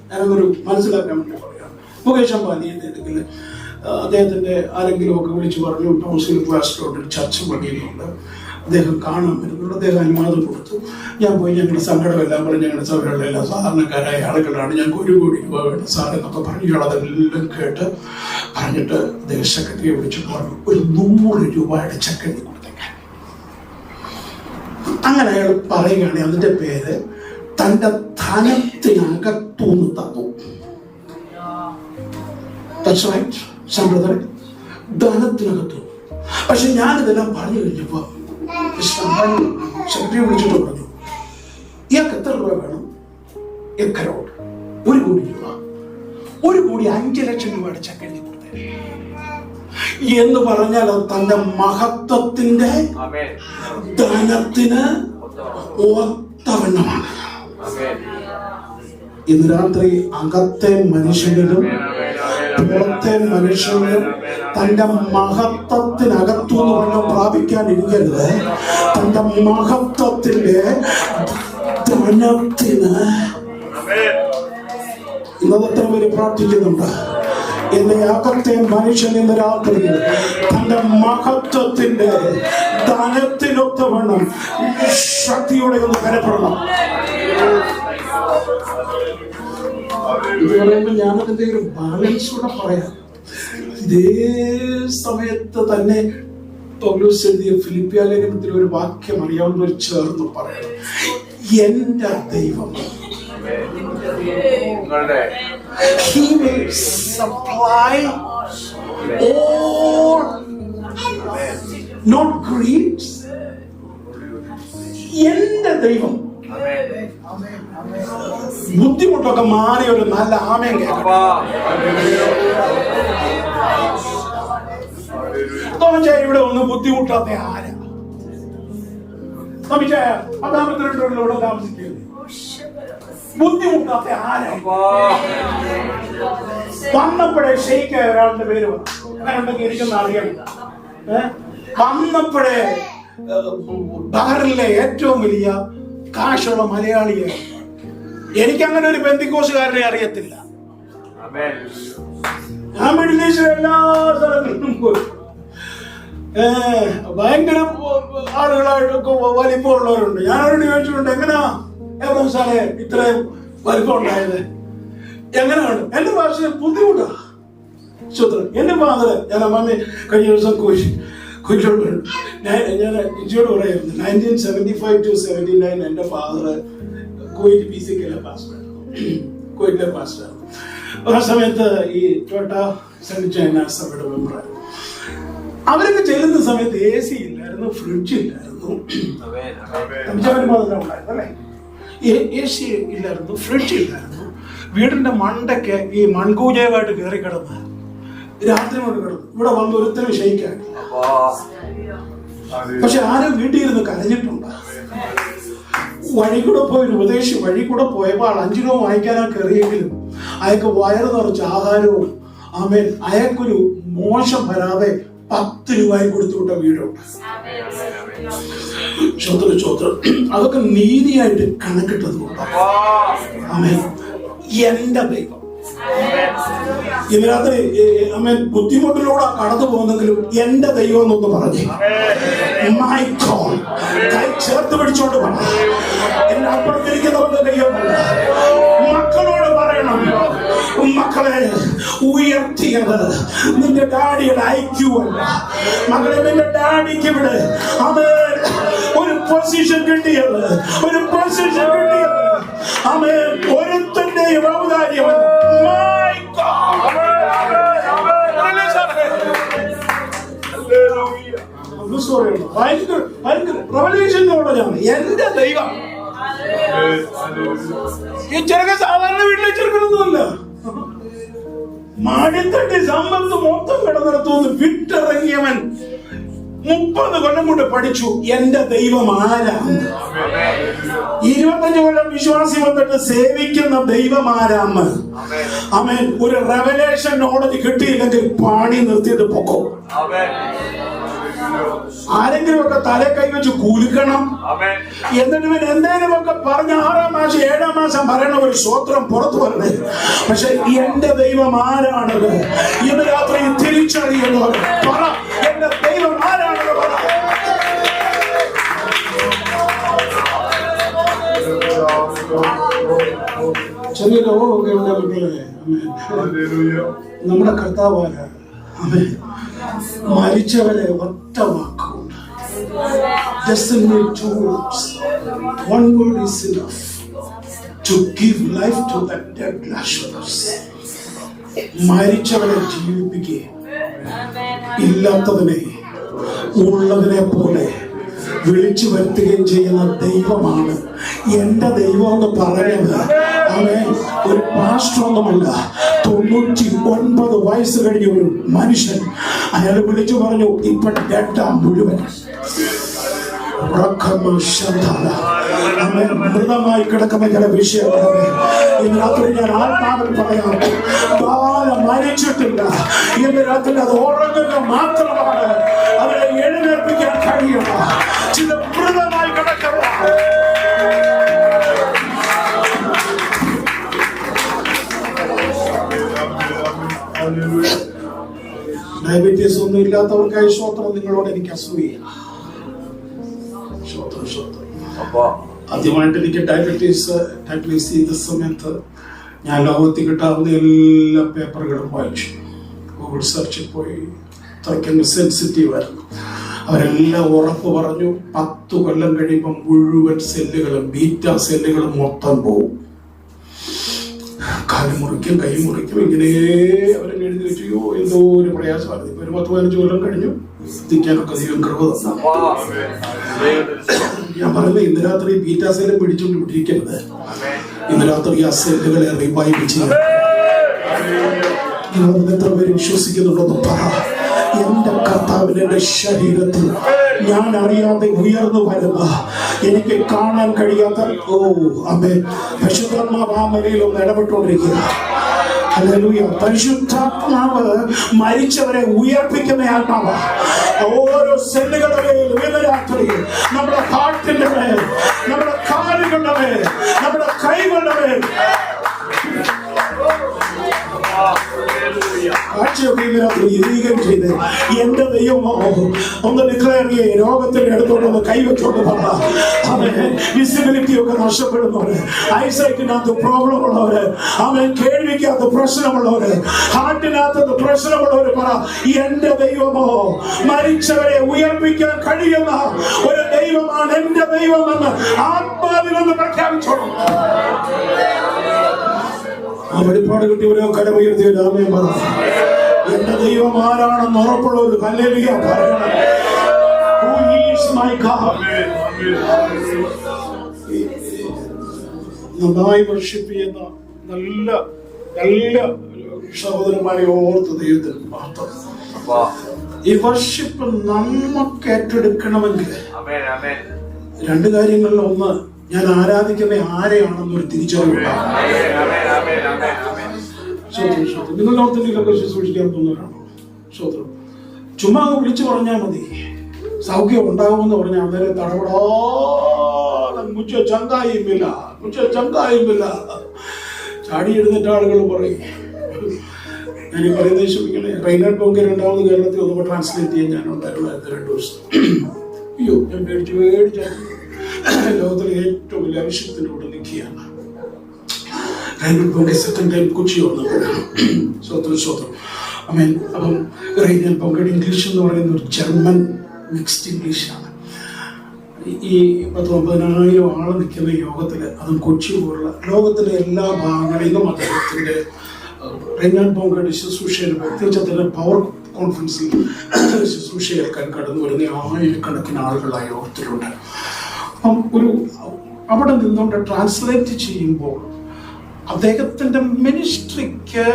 ഞാനതൊരു മനസ്സിലാക്കാൻ വേണ്ടി പറയാം. മുകേഷ് അംബാനിയുടെ അടുക്കൽ അദ്ദേഹത്തിന്റെ ആരെങ്കിലും ഒക്കെ വിളിച്ചു പറഞ്ഞു, ടൗൺസിൽ ക്ലാസ് റോഡിൽ ചർച്ച പണിയുന്നുണ്ട്, അദ്ദേഹം കാണാൻ വരുന്നുണ്ട്. അദ്ദേഹം അനുവാദം കൊടുത്തു. ഞാൻ പോയി ഞങ്ങളുടെ സങ്കടമെല്ലാം പറഞ്ഞ് ഞങ്ങളുടെ സഭകളിലെ എല്ലാ സാധാരണക്കാരായ ആളുകളാണ്, ഞങ്ങൾക്ക് 1 കോടി രൂപ വേണം സാർ എന്നൊക്കെ പറഞ്ഞു. അതെല്ലാം കേട്ട് പറഞ്ഞിട്ട് അദ്ദേഹം സെക്രട്ടറിയെ വിളിച്ചിട്ട് പറഞ്ഞു, ഒരു 100 രൂപയുടെ ചെക്ക് എഴുതി കൊടുത്തേക്കാൻ. അങ്ങനെ അയാൾ പറയുകയാണ്, അതിന്റെ പേര് തന്റെ ധനത്തിനകത്തൂന്ന് തന്നു. ധനത്തിനകത്തു. പക്ഷെ ഞാനിതെല്ലാം പറഞ്ഞു കഴിഞ്ഞപ്പോ സെക്രട്ടറി വിളിച്ചിട്ട് പറഞ്ഞു, ഇയാൾക്ക് എത്ര രൂപ വേണം? 1 കരോട്, 1 കോടി രൂപ, 1 കോടി 5 ലക്ഷം രൂപയുടെ ചെക്ക് എഴുതി കൊടുത്തേ എന്ന് പറഞ്ഞാൽ അത് തന്റെ മഹത്വത്തിന്റെ ധനത്തിന് ഒത്തവണ്ണമാണ്. ഇന്ന് രാത്രി അകത്തെ മനുഷ്യനിലും പുറത്തെ മനുഷ്യനിലും തന്റെ മഹത്വത്തിനകത്തുനിന്ന് വല്ലതും പ്രാപിക്കാനിരിക്കരുത്. തന്റെ മഹത്വത്തിന്റെ ധനത്തിന് ഇന്നത്തെ പേര് പ്രാർത്ഥിക്കുന്നുണ്ട്. എന്റെ അകത്തെ മനുഷ്യൻ ഇന്ന് രാത്രി തന്റെ മഹത്വത്തിന്റെ ധനത്തിനൊത്തവണ്ണം ശക്തിയോടെ ഒന്ന് ബലപ്പെടണം. ഇത് പറയുമ്പോൾ ഞാനതിന്റെ ഒരു ബാലൻസ് കൂടെ പറയാം. ഇതേ സമയത്ത് തന്നെ പൗലോസ് എഴുതിയ ഫിലിപ്പിയ ലേഖനത്തിൽ ഒരു വാക്യം അറിയാവുന്നവർ ചേർന്ന് പറയണം, എന്റെ ദൈവം He will supply all, not greeds. എന്റെ ദൈവം. ബുദ്ധിമുട്ടൊക്കെ മാറി ഒരു നല്ല ആമയം കേൾക്കണം. ഇവിടെ ഒന്ന് ബുദ്ധിമുട്ടാത്ത ആരാ? ഇവിടെ താമസിക്കുന്നത് ബുദ്ധിമുട്ടാത്ത ആരാ? വന്നപ്പോഴേ ഷെയ്ക്കായ ഒരാളുടെ പേര് അങ്ങനെ ഇരിക്കുന്ന അറിയണ്ട. വന്നപ്പോഴേ ബഹറിലെ ഏറ്റവും വലിയ കാശുള്ള മലയാളിയെ, എനിക്കങ്ങനെ ഒരു പെന്തിക്കോസുകാരനെ അറിയത്തില്ല. ഞാൻ മിഡിൽ ഈസ്റ്റിലെ എല്ലാ സ്ഥലങ്ങളിലും പോയി ഭയങ്കര ആളുകളായിട്ടൊക്കെ വലിപ്പമുള്ളവരുണ്ട്. ഞാനവരോട് ചോദിച്ചിട്ടുണ്ട്, എങ്ങനെയാ എബ്രഹാം സാറേ ഇത്രയും വലിപ്പം ഉണ്ടായത്? എങ്ങനെയാണ്? എന്റെ ഭാഷ ബുദ്ധിമുട്ടാ. എന്റെ ഫാദർ, ഞാൻ മമ്മി കഴിഞ്ഞ ദിവസം കുഴിച്ചോട് ഞാൻ ഇജിയോട് പറയായിരുന്നു, 1975 to 79 എന്റെ ഫാദർ കുവൈറ്റ് PCK കുവൈറ്റിലെ പാസ്റ്റർ. ആ സമയത്ത് ഈ ടോട്ട സഭയുടെ മെമ്പറായിരുന്നു. അവരൊക്കെ ചെല്ലുന്ന സമയത്ത് AC ഇല്ലായിരുന്നു, ഫ്രിഡ്ജ് ഇല്ലായിരുന്നു, അല്ലേ? AC ഇല്ലായിരുന്നു, ഫ്രിഡ്ജ് ഇല്ലായിരുന്നു. വീടിന്റെ മണ്ടയ്ക്ക് ഈ മൺകൂജയുമായിട്ട് കയറി കിടന്ന് രാത്രി കൊണ്ട് കിടന്നു. ഇവിടെ വന്ന് ഒരുത്തരും ക്ഷയിക്കാൻ. പക്ഷെ ആരും വീട്ടിൽ ഇരുന്ന് കരഞ്ഞിട്ടുണ്ട്. വഴി കൂടെ പോയി ഉപദേശി വഴി കൂടെ പോയപ്പോൾ 5 രൂപ വാങ്ങിക്കാനാ കയറിയെങ്കിലും അയാൾക്ക് വയറ് നിറച്ച് ആഹാരവും ആമേൻ അയാൾക്കൊരു മോശം വരാതെ 10 രൂപയും കൊടുത്തുവിട്ട വീടുണ്ട്. ചോദ്രം അതൊക്കെ നീതിയായിട്ട് കണക്കിട്ടത് കൊണ്ട് ആമേൻ എന്റെ ദൈവം ഇന്ന് രാത്രി ബുദ്ധിമുട്ടിലൂടെ കടന്നു പോകുന്നെങ്കിലും എന്റെ ദൈവം എന്നൊന്ന് പറഞ്ഞേ. My God. കൈ ചേർത്ത് പിടിച്ചോണ്ട് വേണം. എന്റെ അപ്പുറത്തിരിക്കുന്നവരുടെ ദൈവമല്ല. മക്കളോട് പറയണം, മക്കളെ ഉയർത്തിയത് നിന്റെ ഡാഡിയുടെ ഐക്യു അല്ല. മക്കളെ നിന്റെ ഡാഡിക്ക് ഇവിടെ ഒരു പൊസിഷൻ കിട്ടിയത്, ഒരു പൊസിഷൻ കിട്ടിയത് ഒരുത്തന്റെയും ഔദാര്യം. എന്റെ ദൈവം ഈ ചെറുക്ക സാധാരണ വീട്ടിലെ ചെറുക്കനൊന്നുമല്ല. മടിത്തട്ടി സമ്പത്ത് മൊത്തം കിടന്നിടത്തുനിന്ന് വിട്ടിറങ്ങിയവൻ 30 കൊല്ലം കൊണ്ട് പഠിച്ചു എന്റെ ദൈവം ആരാണ്. 25 കൊല്ലം വിശ്വാസി വന്നിട്ട് സേവിക്കുന്ന ദൈവം ആരാന്ന് ഒരു റെവലേഷൻ നോളജ് കിട്ടിയില്ലെങ്കിൽ പണി നിർത്തിയിട്ട് പൊക്കോ. ആരെങ്കിലും ഒക്കെ തല കൈവച്ച് കുലുക്കണം. എന്നിട്ട് ഇവൻ എന്തെങ്കിലും ഒക്കെ പറഞ്ഞ് 6-ാം മാസം 7-ാം മാസം പറയണ ഒരു സ്വത്രം പുറത്തു വരണേ. പക്ഷെ എന്റെ ദൈവം ആരാണത് ഇന്ന് രാത്രി തിരിച്ചറിയുന്നവർ പറ, എന്റെ ദൈവം ആരാണത് പറ. ചെറിയ നമ്മുടെ കർത്താവായ മരിച്ചവരെ ഒറ്റ വാക്കുകൊണ്ട്, just only 2 words, one word is enough to give life to that dead Lazarus. മരിച്ചവരെ ജീവിപ്പിക്കുകയും ഇല്ലാത്തതിനെ ഉള്ളതിനെ പോലെ വിളിച്ചു വരുത്തുകയും ചെയ്യുന്ന ദൈവമാണ് എന്റെ ദൈവം എന്ന് പറയുന്നത്. അവൻ ഒരു പാസ്റ്ററൊന്നുമല്ല. 99 വയസ്സ് കഴിഞ്ഞ ഒരു മനുഷ്യൻ അയാൾ വിളിച്ചു പറഞ്ഞു, ഇപ്പൊ ഡെഡാ മുഴുവൻ മൃതമായി കിടക്കുന്ന ചില വിഷയങ്ങളെ ഇന്ന് രാത്രി ഞാൻ ആത്മാവിൽ പറയാം. കാലം മരിച്ചിട്ടില്ല. ഇന്ന് രാത്രി അത് ഉറങ്ങുക മാത്രമാണ്. അവരെ എഴുന്നേൽപ്പിക്കാൻ കഴിയുക. ചില മൃതമായി കിടക്കുക. ഡയബറ്റീസ് ഒന്നും ഇല്ലാത്തവർക്കായി ശ്രോത്രം നിങ്ങളോട് എനിക്ക് അസൂയ. ആദ്യമായിട്ട് എനിക്ക് ഡയബറ്റീസ് ചെയ്ത സമയത്ത് ഞാൻ ലോകത്തിൽ കിട്ടാവുന്ന എല്ലാ പേപ്പറുകളും വായിച്ചു. ഗൂഗിൾ സെർച്ചിൽ പോയി. അത്രയ്ക്ക് സെൻസിറ്റീവ് ആയിരുന്നു. അവരെല്ലാം ഉറപ്പ് പറഞ്ഞു 10 കൊല്ലം കഴിയുമ്പോൾ മുഴുവൻ സെല്ലുകളും ബീറ്റാ സെല്ലുകളും മൊത്തം പോവും. കാല് മുറിക്കും, കൈ മുറിക്കും, ഇങ്ങനെ അവരെന്നെ എഴുതി വെച്ചു. എന്തോ ഒരു പ്രയാസമായിരുന്നു. ഇപ്പൊ ഒരു 10-15 കൊല്ലം കഴിഞ്ഞു. എത്തിക്കാനൊക്കെ ദൈവം കൃപ തന്നു. ഞാൻ പറയുന്നത് ഇന്ന് രാത്രി ബീറ്റാ സെല്ല് പിടിച്ചോണ്ട് വിട്ടിരിക്കരുത്. ഇന്ന് രാത്രി ആ സെല്ലുകളെ റിവൈവ് ചെയ്യാൻ എത്ര പേര് വിശ്വസിക്കുന്നുണ്ടെന്ന് പറ. എന്റെ കർത്താവിന് എന്റെ ശരീരത്തിൽ ഞാൻ അറിയാതെ ഉയർന്നു വരുന്ന, എനിക്ക് കാണാൻ കഴിയാത്ത പരിശുദ്ധാത്മാവിൽ ഒന്ന് ഇടപെട്ടുകൊണ്ടിരിക്കുക. പരിശുദ്ധാത്മാവ് മരിച്ചവരെ ഉയർപ്പിക്കുന്ന ആത്മാവ്. ഓരോ സെല്ലുകളുടെ മേൽ രാത്രി നമ്മുടെ ഹാർട്ടിന്റെ മേൽ, നമ്മുടെ കാലുകളുടെ മേൽ, നമ്മുടെ കൈകളുടെ മേൽ ചെയ്ത് എന്റെ ദൈവമോ ഒന്ന് ഡിക്ലെയർ ചെയ്യേ. രോഗത്തിന്റെ അടുത്തോട്ടൊന്ന് കൈവച്ചോണ്ട് അവൻ വിസിബിലിറ്റി ഒക്കെ നഷ്ടപ്പെടുന്നവര്, ഐസൈറ്റിനകത്ത് പ്രോബ്ലം ഉള്ളവര്, അവൻ കേൾവിക്കകത്ത് പ്രശ്നമുള്ളവര്, ഹാർട്ടിനകത്ത് പ്രശ്നമുള്ളവര് പറ, എന്റെ ദൈവമോ മരിച്ചവരെ ഉയർപ്പിക്കാൻ കഴിയുന്ന ഒരു ദൈവമാണ് എന്റെ ദൈവമെന്ന് ആത്മാവിലൊന്ന് പ്രഖ്യാപിച്ചോളൂ. ആ വെളിപ്പാട് കിട്ടിയവരോ കരമുയർത്തിയവരോ ആമേൻ പറ. എന്റെ ദൈവം ആരാണെന്ന് ഉറപ്പുള്ളവർ ഹല്ലേലൂയ പറയണം. Who is my God? നന്നായി വർഷിപ്പ് ചെയ്യുന്ന നല്ല നല്ല സഹോദരന്മാരെ ഓർത്ത് ദൈവത്തിന് മാത്രം. ഈ വർഷിപ്പ് നമുക്ക് ഏറ്റെടുക്കണമെങ്കിൽ 2 കാര്യങ്ങളിൽ ഒന്ന്, ഞാൻ ആരാധിക്കുന്ന ആരെയാണെന്നൊരു തിരിച്ചറിവുണ്ടാകും. നിങ്ങൾ ഓർത്തിലൊക്കെ ശുശ്രൂഷിക്കാൻ തോന്നുന്നവരാണോ? ശ്രോത്രം ചുമ്മാ വിളിച്ചു പറഞ്ഞാൽ മതി, സൗഖ്യം ഉണ്ടാകുമെന്ന് പറഞ്ഞാൽ അന്നേരം തടപടാതെ മുച്ച ചങ്കായുമില്ല. ചാടി എഴുന്നേറ്റ ആളുകൾ പറയും. ഞാൻ ഈ പറയുന്നത് ക്ഷമിക്കണേ. റെയ്നാഡ് ബോങ്കെ രണ്ടാമത് കേരളത്തിൽ ഒന്നുമ്പോൾ ട്രാൻസ്ലേറ്റ് ചെയ്യാൻ ഞാനുണ്ടായിരുന്നു 2 ദിവസം. അയ്യോ, ഞാൻ പേടിച്ച ലോകത്തിലെ ഏറ്റവും വലിയ ആവശ്യത്തിൻ്റെ കൂടെ നിൽക്കുകയാണ്. റെയ്നാഡ് ബോങ്കെ സെക്കൻഡ് ടൈം കൊച്ചി വന്നപ്പോഴാണ്. സ്വത്രം അമേൻ. അപ്പം റെയ്നാഡ് ബോങ്കയുടെ ഇംഗ്ലീഷ് എന്ന് പറയുന്ന ഒരു ജർമ്മൻ മിക്സ്ഡ് ഇംഗ്ലീഷാണ്. ഈ 10-9,000 ആൾ നിൽക്കുന്ന യോഗത്തിൽ, അതും കൊച്ചി പോലുള്ള ലോകത്തിലെ എല്ലാ ഭാഗങ്ങളിൽ നിന്നും അദ്ദേഹത്തിൻ്റെ റെയ്നാഡ് ബോങ്കയുടെ ശുശ്രൂഷയിൽ, പ്രത്യേകിച്ച് അദ്ദേഹം പവർ കോൺഫറൻസിൽ ശുശ്രൂഷ കേൾക്കാൻ കടന്നു വരുന്ന ആയിരക്കണക്കിന് ആളുകൾ ആ യോഗത്തിലുണ്ട്. അപ്പം അവിടെ നിന്നുകൊണ്ട് ട്രാൻസ്ലേറ്റ് ചെയ്യുമ്പോൾ അദ്ദേഹത്തിൻ്റെ മിനിസ്ട്രിക്ക്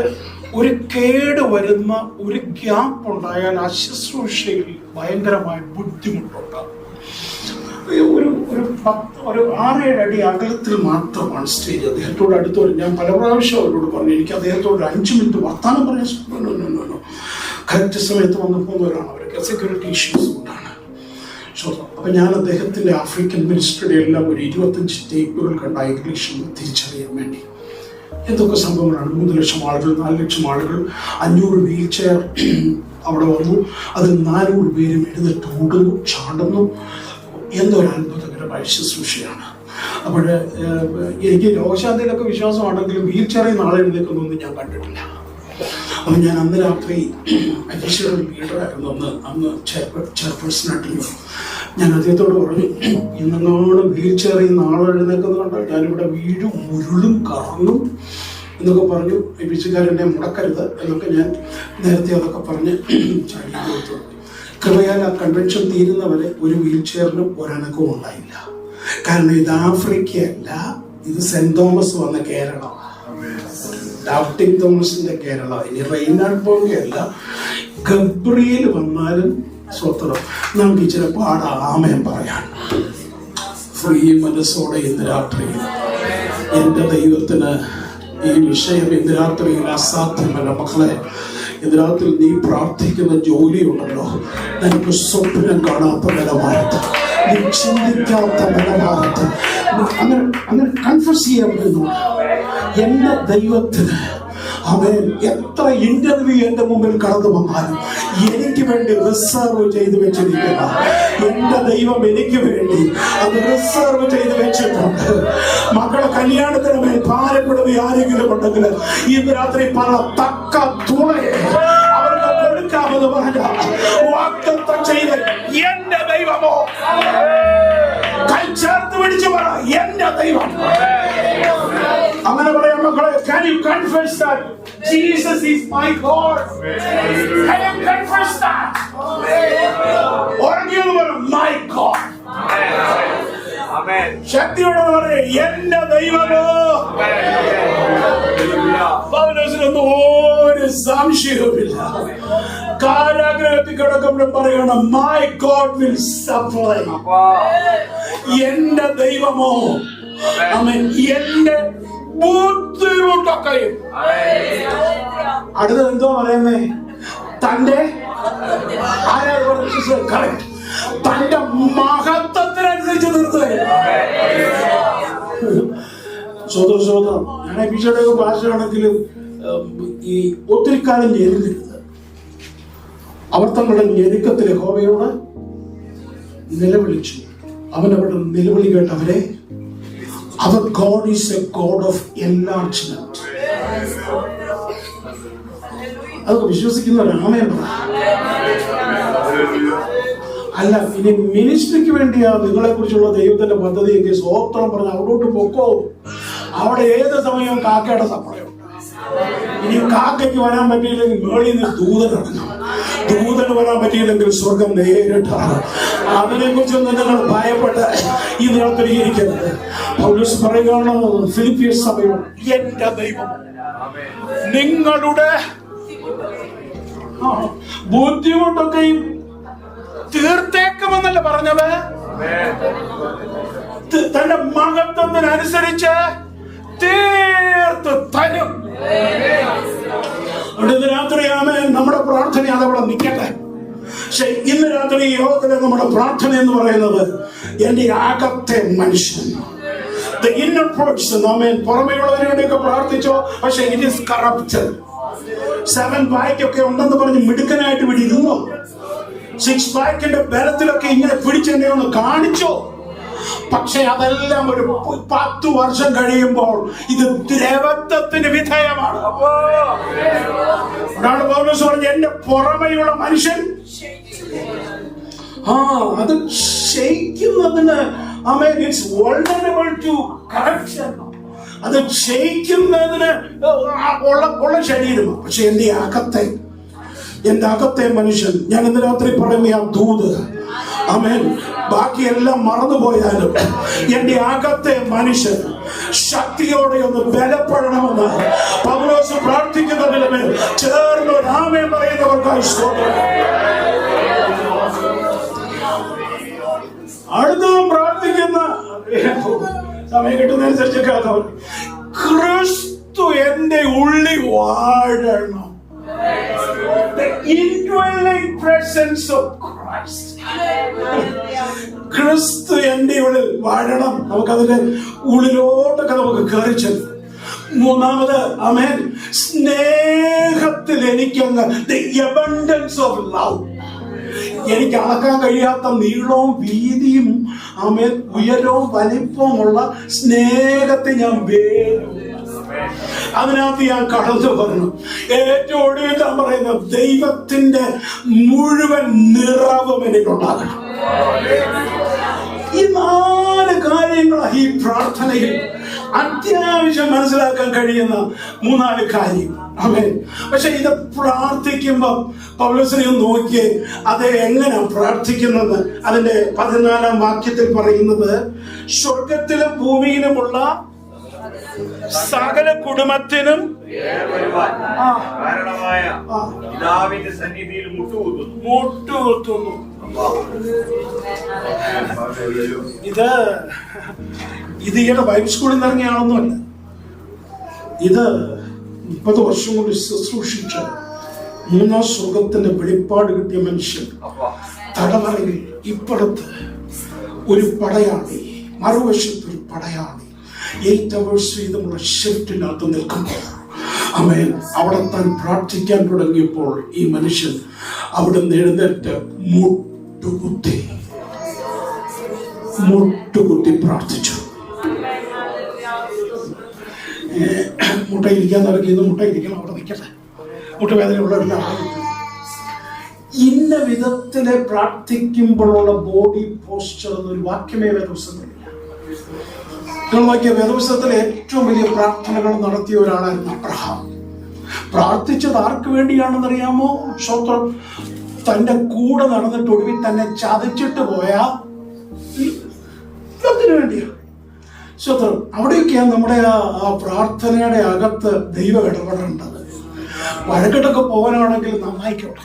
ഒരു കേട് വരുന്ന ഒരു ഗ്യാപ്പ് ഉണ്ടായാൽ ആ ശുശ്രൂഷയിൽ ഭയങ്കരമായ ബുദ്ധിമുട്ടുണ്ടാകും. ഒരു 6-7 അടി അകലത്തിൽ മാത്രമാണ് സ്റ്റേജ്. അദ്ദേഹത്തോട് അടുത്ത് ഞാൻ പല പ്രാവശ്യം അവരോട് പറഞ്ഞു, എനിക്ക് അദ്ദേഹത്തോട് 5 മിനിറ്റ് വർത്താനം പറയാൻ കറക്റ്റ് സമയത്ത് വന്നു പോകുന്നവരാണ്. അവർക്ക് സെക്യൂരിറ്റി ഇഷ്യൂസ് കൊണ്ടാണ്. അപ്പം ഞാൻ അദ്ദേഹത്തിൻ്റെ ആഫ്രിക്കൻ മിനിസ്റ്ററുടെ എല്ലാം ഒരു 25 ടേപ്പുകൾ കണ്ട ഇംഗ്ലീഷിൽ തിരിച്ചറിയാൻ വേണ്ടി. എന്തൊക്കെ സംഭവങ്ങളാണ്. 3 ലക്ഷം ആളുകൾ, 4 ലക്ഷം ആളുകൾ, 500 വീൽ ചെയർ അവിടെ വന്നു. അതിൽ 400 പേരും എഴുന്നേറ്റ് ഓടുന്നു, ചാടുന്നു. എന്തൊരു അത്ഭുതകരമായ ശുശ്രൂഷയാണ്. അപ്പോൾ എനിക്ക് രോഗശാന്തിയിലൊക്കെ വിശ്വാസമാണെങ്കിലും വീൽ ചെയറിൽ നാളെ എഴുന്നേക്കുന്നൊന്നും ഞാൻ കണ്ടിട്ടില്ല. അപ്പം ഞാൻ അന്ന് രാത്രി അഡീഷണൽ ലീഡറായിരുന്നു, അന്ന് ചെയർപേഴ്സണായിട്ടിരുന്നു. ഞാൻ അദ്ദേഹത്തോട് പറഞ്ഞു, ഇന്നെങ്ങാണ് വീൽ ചെയറിൽ നാളെ എഴുന്നേക്കുന്നുണ്ട്, ഞാനിവിടെ വീഴും, ഉരുളും, കറങ്ങും എന്നൊക്കെ പറഞ്ഞു. ഈ പിച്ചുകാരനെ മുടക്കരുത് എന്നൊക്കെ ഞാൻ നേരത്തെ അതൊക്കെ പറഞ്ഞ് ചാടി കൊടുത്തു. കൃപയാൽ ആ കൺവെൻഷൻ തീരുന്നവരെ ഒരു വീൽ ചെയറിനും ഒരനക്കവും ഉണ്ടായില്ല. കാരണം ഇത് ആഫ്രിക്കയല്ല, ഇത് സെന്റ് തോമസ് വന്ന കേരളമാണ്, ഡൗട്ടിംഗ് തോമസിന്റെ കേരള. ഇനി റെയ്നാഡ് ബോങ്കെ അല്ല, ഗബ്രിയേൽ വന്നാലും സ്വത്രം നമുക്ക് ഇച്ചിരി ആമയം പറയാൻ ഫ്രീ മനസ്സോടെ ഇന്ന് രാത്രിയിൽ എൻ്റെ ദൈവത്തിന് ഈ വിഷയം ഇന്ന് രാത്രിയിൽ അസാധ്യമല്ല. മക്കളെ, ഇന്ന് രാത്രി നീ പ്രാർത്ഥിക്കുന്ന ജോലിയുണ്ടല്ലോ, നിനക്ക് സ്വപ്നം കാണാത്ത നിലവാരത്ത്, നീ ചിന്തിക്കാത്ത നിലവാരത്ത് അങ്ങനെ കൺഫ്യൂസ് ചെയ്യാൻ പറ്റുന്നു. എന്റെ ദൈവത്തിന് അവൻ എത്ര ഇന്റർവ്യൂ എന്റെ മുമ്പിൽ കടന്നു വന്നാലും എനിക്ക് വേണ്ടി റിസർവ് ചെയ്ത് വെച്ചിരിക്കുന്ന എന്റെ ദൈവം എനിക്ക് വേണ്ടി അത് റിസർവ് ചെയ്ത് വെച്ചിട്ടുണ്ട്. മക്കളെ കല്യാണത്തിന് മേൽ ഭാരപ്പെടുന്ന ആരെങ്കിലും ഉണ്ടെങ്കിൽ ഇന്ന് രാത്രി പറ, തക്ക തുണയെ അവർക്ക് കൊടുക്കാമെന്ന് പറഞ്ഞ വാഗ്ദത്തം ചെയ്ത് എന്റെ ദൈവമോ, കൈ ചേർത്ത് പിടിച്ചു പറ, എന്റെ ദൈവം. അങ്ങനെ പറയാം മക്കളെ. Can you confess that Jesus is my God? Can you confess that? ഉറങ്ങിയത് പറ, my God. ശക്തിയോടെ പറ, എന്റെ ദൈവമോ. പൗലോസിനൊന്നും ഒരു സംശയവുമില്ല. കാരാഗ്രഹത്തിൽ കിടക്കുമ്പോഴും പറയണം, my God will supply. എന്റെ ദൈവമോ, എന്റെ ബുദ്ധിമുട്ടൊക്കെയും. അടുത്തത് എന്തോ പറയുന്നേ, തന്റെ തന്റെ മഹത്വത്തിനനുസരിച്ച് നിർത്തുക. സ്വതന്ത്രം ഞാൻ എപ്പിസോഡൊക്കെ ഭാഷയാണെങ്കിലും ഈ ഒത്തിരി കാലം ഞെരുക്കരുത്. അവർ തങ്ങളുടെ ഞെരുക്കത്തിൽ യഹോവയോട് നിലവിളിച്ചു. അവനവരുടെ നിലവിളി കേട്ടവരെ, our God is a God of enlargement. അതൊക്കെ വിശ്വസിക്കുന്ന രാമയാണ്. അല്ല, ഇനി മിനിസ്ട്രിക്ക് വേണ്ടിയാ നിങ്ങളെ കുറിച്ചുള്ള ദൈവത്തിന്റെ പദ്ധതി എങ്കിൽ സ്വോത്രം പറഞ്ഞ് അവിടോട്ട് പൊക്കോ. അവിടെ ഏത് സമയവും കാക്കയുടെ സപ്ലൈ ഉണ്ട്. ഇനി കാക്കയ്ക്ക് വരാൻ പറ്റിയില്ലെങ്കിൽ മേളിൽ നിന്ന് ദൂതൻ ഇറങ്ങും. ദൂതന് വരാൻ പറ്റിയില്ലെങ്കിൽ സ്വർഗം നേരിട്ടാണ്. അതിനെ കുറിച്ചൊന്നും നിങ്ങൾ ഭയപ്പെട്ട് ഈ നിലത്തിൽ ഇരിക്കരുത്. പൗലോസ് പറയുകയാണ് ഫിലിപ്പിയർ സഭയോട്, എന്റെ ദൈവം നിങ്ങളുടെ ബുദ്ധിമുട്ടൊക്കെയും തീർത്തേക്കുമെന്നല്ല പറഞ്ഞത്, തന്റെ മഹത്വത്തിനനുസരിച്ച് തീർത്ത് തരും. ഇന്ന് രാത്രി നമ്മുടെ പ്രാർത്ഥന അതവിടെ നിൽക്കട്ടെ. പക്ഷെ ഇന്ന് രാത്രി യോഗത്തിലെ നമ്മുടെ പ്രാർത്ഥന എന്ന് പറയുന്നത്, എന്റെ അകത്തെ മനുഷ്യൻ The inner person, ആമേൻ, പുറമേയുള്ളവരോടൊക്കെ പ്രാർത്ഥിച്ചോ, പക്ഷെ it is corrupted. 7 pack ഒക്കെ ഉണ്ടെന്ന് പറഞ്ഞ് മിടുക്കനായിട്ട് ഇവിടെ ഇരുന്നോ, 6 packന്റെ ബലത്തിലൊക്കെ ഇങ്ങനെ പിടിച്ചെന്നെ ഒന്ന് കാണിച്ചോ, പക്ഷെ അതെല്ലാം ഒരു 10 വർഷം കഴിയുമ്പോൾ ഇത് ദ്രവത്വത്തിന് വിധേയമാണ്. അതാണ് പൗലോസ് പറഞ്ഞ എന്റെ പുറമെയുള്ള മനുഷ്യൻ അത് ക്ഷയിക്കുന്നതിന്, ആമേൻ, ഇറ്റ്സ് വൾനറബിൾ ടു കറപ്ഷൻ. അത് ക്ഷയിക്കുന്നതിന് ഉള്ള ശരീരമാണ്. പക്ഷെ എന്റെ അകത്തെ മനുഷ്യൻ, ഞാൻ ഇന്ന് രാത്രി പറയുന്ന ആ ദൂത്, ആമേൻ, ബാക്കിയെല്ലാം മറന്നുപോയാലും എന്റെ അകത്തെ മനുഷ്യൻ ശക്തിയോടെ ഒന്ന് ബലപ്പെടണമെന്ന് പൗലോസ് പ്രാർത്ഥിക്കുന്നതിന് മേൽ ചേർന്ന് ആമേൻ പറയുന്നവർക്കായി സ്തോത്രം. അടുത്ത പ്രാർത്ഥിക്കുന്ന സമയം കിട്ടുന്നതനുസരിച്ചൊക്കെ ക്രിസ്തു എന്റെ ഉള്ളിൽ വാഴണം. The indwelling presence of Christ. ക്രിസ്തു എന്റെ ഉള്ളിൽ വാഴണം. നമുക്കതിന്റെ ഉള്ളിലോട്ടൊക്കെ നമുക്ക് കയറി ചെല്ലും. മൂന്നാമത്, ആമേൻ, സ്നേഹത്തിൽ എനിക്കങ്ങ് the abundance of love. എനിക്ക് അളക്കാൻ കഴിയാത്ത നീളവും വീതിയും, ആമേൻ, ഉയരവും വലിപ്പവുമുള്ള സ്നേഹത്തെ ഞാൻ അതിനകത്ത് ഞാൻ കടന്നു പറഞ്ഞു. ഏറ്റവും ഒടുവിൽ ഞാൻ പറയുന്നത് ദൈവത്തിന്റെ മുഴുവൻ നിറവും എനിക്കുണ്ടാകണം. ഈ 4 കാര്യങ്ങളാണ് ഈ പ്രാർത്ഥനയിൽ അത്യാവശ്യം മനസ്സിലാക്കാൻ കഴിയുന്ന 3-4 കാര്യം. ആമേൻ. പക്ഷെ ഇത് പ്രാർത്ഥിക്കുമ്പോൾ പൗലോസിനെ നോക്കിയേ, അത് എങ്ങനെ പ്രാർത്ഥിക്കുന്നത്. അതിന്റെ 14-ാം വാക്യത്തിൽ പറയുന്നത്, സ്വർഗത്തിലും ഭൂമിയിലുമുള്ള സകല കുടുംബത്തിനും മുട്ടുകുത്തുന്നു. ഇത് ഈയുടെ ബൈബിൾ സ്കൂളിൽ നിന്ന് ഇറങ്ങിയാണെന്നല്ല. ഇത് 30 വർഷം കൊണ്ട് ശുശ്രൂഷിച്ച 3-ാം സ്വർഗത്തിന്റെ വെളിപ്പാട് കിട്ടിയ മനുഷ്യൻ തടവറയിൽ ഇപ്പുറത്ത് ഒരു പടയാളി, മറുവശത്ത് ഒരു പടയാളി 8 hours വീതമുള്ള ഷിഫ്റ്റിനകത്ത് നിൽക്കുമ്പോൾ, ആമേൻ, അവിടെ താൻ പ്രാർത്ഥിക്കാൻ തുടങ്ങിയപ്പോൾ ഈ മനുഷ്യൻ അവിടെ നിന്ന് എഴുന്നേറ്റ് മുട്ടുകുത്തി പ്രാർത്ഥിച്ചു. മുട്ടയിരിക്കാൻ നടക്കുന്നത്, മുട്ടയിരിക്കണം, അവിടെ നിൽക്കട്ടെ, മുട്ടുവേദനയുള്ളവരുടെ ഇന്ന വിധത്തിലെ പ്രാർത്ഥിക്കുമ്പോഴുള്ള ബോഡി പോസ്ചർ എന്നൊരു വാക്യമേ വേദപുസ്തകത്തിലില്ല. നിങ്ങൾ നോക്കിയ വേദപുസ്തകത്തിലെ ഏറ്റവും വലിയ പ്രാർത്ഥനകൾ നടത്തിയ ഒരാളായിരുന്നു അബ്രഹാം. പ്രാർത്ഥിച്ചത് ആർക്ക് വേണ്ടിയാണെന്നറിയാമോ? സ്വത്രം തന്റെ കൂടെ നടന്നിട്ട് ഒടുവിൽ തന്നെ ചതച്ചിട്ട് പോയാ അതിനു വേണ്ടിയാണ്. സ്വത്രം അവിടെയൊക്കെയാണ് നമ്മുടെ ആ പ്രാർത്ഥനയുടെ അകത്ത് ദൈവം ഇടപെടേണ്ടത്. വഴക്കിട്ടൊക്കെ പോകാനാണെങ്കിൽ നന്നായിക്കോട്ടെ.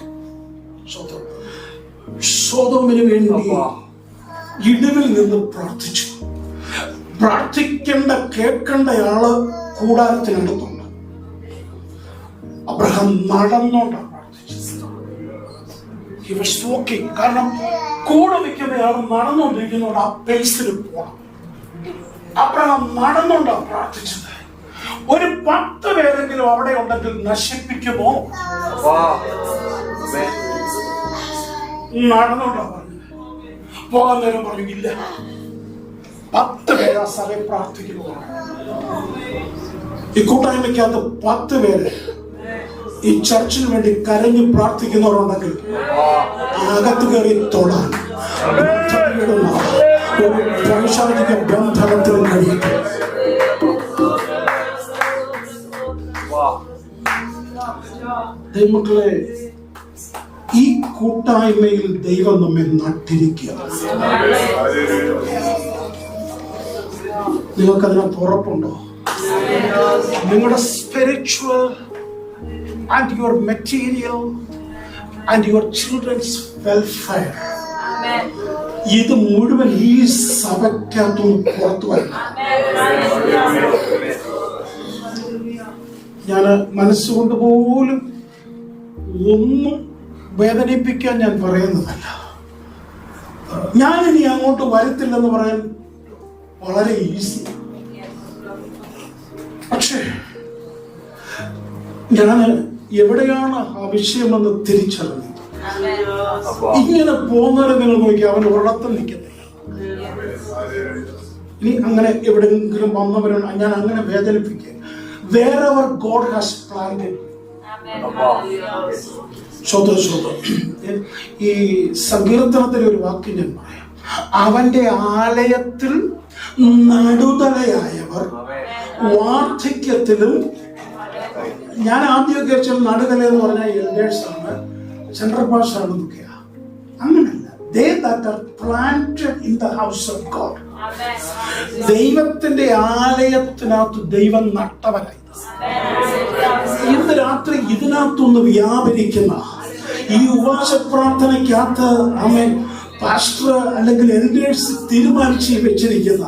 സ്വത്രം സോദോമിന് വേണ്ടി ഇടിവിൽ നിന്ന് പ്രാർത്ഥിച്ചു. പ്രാർത്ഥിക്കേണ്ട കേൾക്കേണ്ടയാള് കൂടാരത്തിനടുത്തുണ്ട്. അബ്രഹാം നടന്നോണ്ടാണ് പ്രാർത്ഥിച്ചത്. He was walking. കാരണം കൂടെ നിൽക്കുന്നയാള് നടന്നുകൊണ്ടിരിക്കുന്നോണ്ട് ആ പേസിൽ പോകണം. അബ്രഹാം നടന്നോണ്ടാണ് പ്രാർത്ഥിച്ചത്. ഒരു 10 പേരെങ്കിലും അവിടെ ഉണ്ടെങ്കിൽ നശിപ്പിക്കുമോ? നടന്നോണ്ടാ പറഞ്ഞത്. പോകാൻ നേരം പറഞ്ഞു ഇല്ല. 10 പേര് ആ സഭയിൽ പ്രാർത്ഥിക്കുന്നു. ഈ കൂട്ടായ്മയ്ക്കകത്ത് 10 പേര് ഈ ചർച്ചിന് വേണ്ടി കരഞ്ഞു പ്രാർത്ഥിക്കുന്നവരുണ്ടെങ്കിൽ അകത്ത് കയറി തൊടാൻ ഒരു പൈശാചിക ബന്ധനത്തിൽ കഴിയട്ടെ. ദൈവമക്കളെ, ഈ കൂട്ടായ്മയിൽ ദൈവം നമ്മെ നട്ടിരിക്കുക. നിങ്ങൾക്കതിനകത്ത് ഉറപ്പുണ്ടോ? നിങ്ങളുടെ spiritual and your material and your children's welfare, ഇത് മുഴുവൻ ഈ സഭയ്ക്കകത്തും പുറത്തു വരണം. ഞാൻ മനസ്സുകൊണ്ട് പോലും ഒന്നും വേദനിപ്പിക്കാൻ ഞാൻ പറയുന്നതല്ല. ഞാനിനി അങ്ങോട്ട് വരത്തില്ലെന്ന് പറയാൻ വളരെ ഈസി. പക്ഷേ ഞാൻ എവിടെയാണ് ആ വിഷയമെന്ന് തിരിച്ചറിഞ്ഞു. ഇങ്ങനെ പോകുന്നവരെ നിങ്ങൾ നോക്കി, അവൻ ഉറക്കം നിൽക്കുന്നില്ല. ഇനി അങ്ങനെ എവിടെയെങ്കിലും വന്നവരുണ്ട്, ഞാൻ അങ്ങനെ വേദനിപ്പിക്കുക. Wherever God has planted. ഈ സങ്കീർത്തനത്തിലെ ഒരു വാക്യം ഞാൻ പറയാം. അവന്റെ ആലയത്തിൽ നടുതലയായവർ വാർദ്ധക്യത്തിലും, ഞാൻ ആദ്യമൊക്കെ വെച്ചാൽ നടുതല എന്ന് പറഞ്ഞാൽ എൽഡേഴ്സ് ആണ്, സെൻട്രൽ പാർട്സ് ആണ് എന്നൊക്കെയാ. അങ്ങനല്ല. They that are planted in the house of God. ദൈവത്തിന്റെ ആലയത്തിനകത്ത് ദൈവം നട്ടവരായി. ഇന്ന് രാത്രി ഇതിനകത്തൊന്ന് വ്യാപരിക്കുന്ന ഈ ഉപവാസ പ്രാർത്ഥനയ്ക്കകത്ത് ആമേൻ പാസ്റ്റർ അല്ലെങ്കിൽ എൽഡേഴ്സ് തീരുമാനിച്ച് വെച്ചിരിക്കുന്ന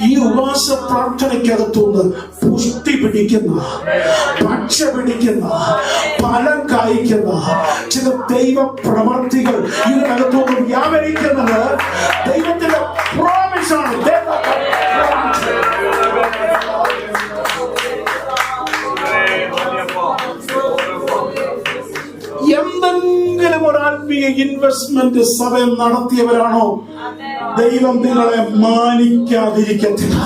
ഈ ഉപവാസ പ്രാർത്ഥനയ്ക്കകത്തുനിന്ന് പുഷ്ടി പിടിക്കുന്ന, പക്ഷ പിടിക്കുന്ന, ഫലം കായ്ക്കുന്ന ചില ദൈവ പ്രവർത്തികൾ ഇതിനകത്തുനിന്ന് വ്യാപരിക്കുന്നത് ദൈവത്തിന്റെ പ്രോമിസ് ആണ്. എന്തെങ്കിലും ഒരു ആത്മീയ ഇൻവെസ്റ്റ്മെന്റ് സഭയിൽ നടത്തിയവരാണോ, ദൈവം നിങ്ങളെ മാനിക്കാതിരിക്കത്തില്ല,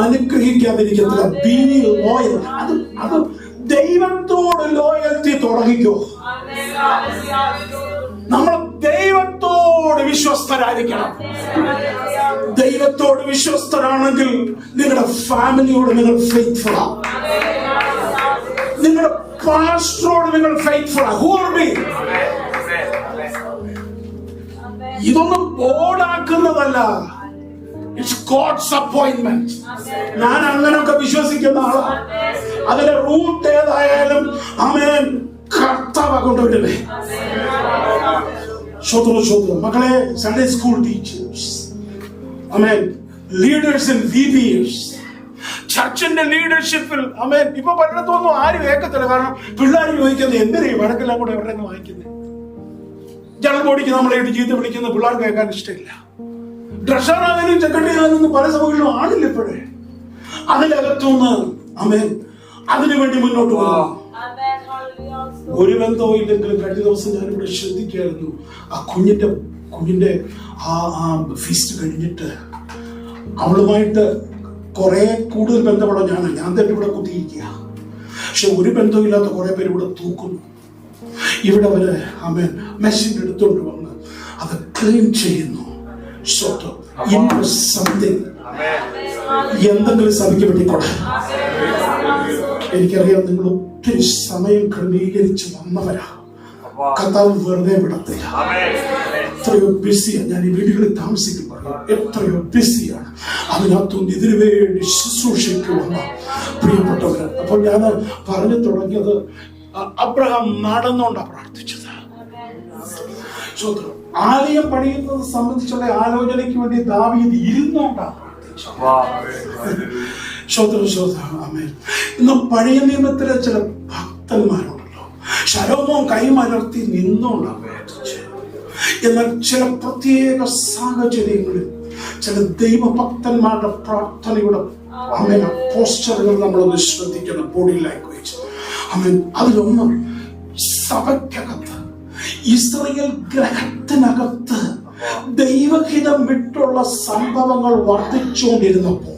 അനുഗ്രഹിക്കാതിരിക്കത്തില്ല. Be loyal. അത് ദൈവത്തോട് ലോയൽറ്റി തുടങ്ങിക്കോ. നമ്മൾ ദൈവത്തോട് വിശ്വസ്തരായിരിക്കണം. ദൈവത്തോട് വിശ്വസ്തരാണെങ്കിൽ നിങ്ങളുടെ ഫാമിലിയോട് നിങ്ങൾ ഫെയ്ത്ത്ഫുൾ ആണ്. നിങ്ങളുടെ പാസ്റ്ററോട് നിങ്ങൾ ഫെയ്ത്ത്ഫുൾ ആണ്. Who are we? ഇതൊന്നും ബോർഡാക്കുന്നതല്ല. It's God's appointment. ഞാൻ അങ്ങനെയൊക്കെ വിശ്വസിക്കുന്ന ആളാണ്. അതിന്റെ റൂട്ട് ഏതായാലും ആമേൻ കർത്താവ് കൊണ്ടുവരുന്നേ. സ്വതന്ത്രം മക്കളെ, Sunday school teachers, amen leaders in VBS, ചർച്ചിന്റെ ലീഡർഷിപ്പിൽ ആമേൻ. ഇപ്പൊ പലയിടത്തൊന്നും ആരും കേൾക്കത്തില്ല. കാരണം പിള്ളേർ ചോദിക്കുന്നത് എന്തിനാ വഴക്കെല്ലാം കൂടെ എവിടെ നിന്ന് വാങ്ങിക്കുന്നത്? ജനറൽ ബോഡിക്ക് നമ്മളെ ചീത്ത വിളിക്കുന്ന പിള്ളേർക്ക് കേൾക്കാൻ ഇഷ്ടമില്ല. ഡ്രഷറാകാനും സെക്രട്ടറിയാകാനും പല സഭകളിലും ആളില്ല ഇപ്പോഴേ. അതിനകത്തുനിന്ന് ആമേൻ അതിനുവേണ്ടി മുന്നോട്ട് പോകുന്നു. ഒരു ബന്ധവും ഇല്ലെങ്കിലും കഴിഞ്ഞ ദിവസം ഞാനിവിടെ ശ്രദ്ധിക്കായിരുന്നു. ആ കുഞ്ഞിന്റെ ആ ഫീസ്റ്റ് കഴിഞ്ഞിട്ട് അവളുമായിട്ട് കുറെ കൂടുതൽ ബന്ധമുള്ള ഞാൻ തന്നെ ഇവിടെ കുത്തിയിരിക്കുക. പക്ഷെ ഒരു ബന്ധമില്ലാത്ത കുറെ പേര് ഇവിടെ തൂക്കുന്നു. ഇവിടെ അവര് ആമേൻ മെഷീൻ എടുത്തോണ്ട് വന്ന് അത് ക്ലീൻ ചെയ്യുന്നു. എന്തെങ്കിലും സഭയ്ക്ക് വേണ്ടിക്കോട്ടെ. എനിക്കറിയാം നിങ്ങൾ ഒത്തിരി സമയം ക്രമീകരിച്ച് വന്നവരാ. കർത്താവ് വെറുതെ വിടത്തില്ല. എത്രയോ ബിസിയാണ്. ഞാൻ ഈ വീടുകളിൽ താമസിക്കുമ്പോൾ എത്രയോ ബിസിയാണ്. അതിനകത്തൊന്ന് ഇതിനു വേണ്ടി ശുശ്രൂഷയ്ക്ക് വന്ന പ്രിയപ്പെട്ടവര്. അപ്പോൾ ഞാൻ പറഞ്ഞു തുടങ്ങിയത് അബ്രഹാം നടന്നുകൊണ്ടാണ് പ്രാർത്ഥിച്ചത്. ആലയം പണിയുന്നത് സംബന്ധിച്ചുള്ള ആലോചനയ്ക്ക് വേണ്ടി ദാവീദ് ഇരുന്നുകൊണ്ടാണ് പ്രാർത്ഥിച്ചത്. ഇന്ന് പഴയ നിയമത്തിലെ ചില ഭക്തന്മാരുണ്ടല്ലോ, ശലോമോൻ കൈമലർത്തി നിന്നുകൊണ്ടാണ് പ്രാർത്ഥിച്ചത്. എന്നാൽ ചില പ്രത്യേക സാഹചര്യങ്ങളിൽ ചില ദൈവഭക്തന്മാരുടെ പ്രാർത്ഥനയുടെ പോസ്റ്ററുകൾ നമ്മളൊന്ന് ശ്രദ്ധിക്കണം. ബോഡി ലാംഗ്വേജ് അതിലൊന്ന് സഭയ്ക്കകത്ത്, ഇസ്രായേൽ ഗ്രഹത്തിനകത്ത് ദൈവഹിതം വിട്ടുള്ള സംഭവങ്ങൾ വർദ്ധിച്ചുകൊണ്ടിരുന്നപ്പോൾ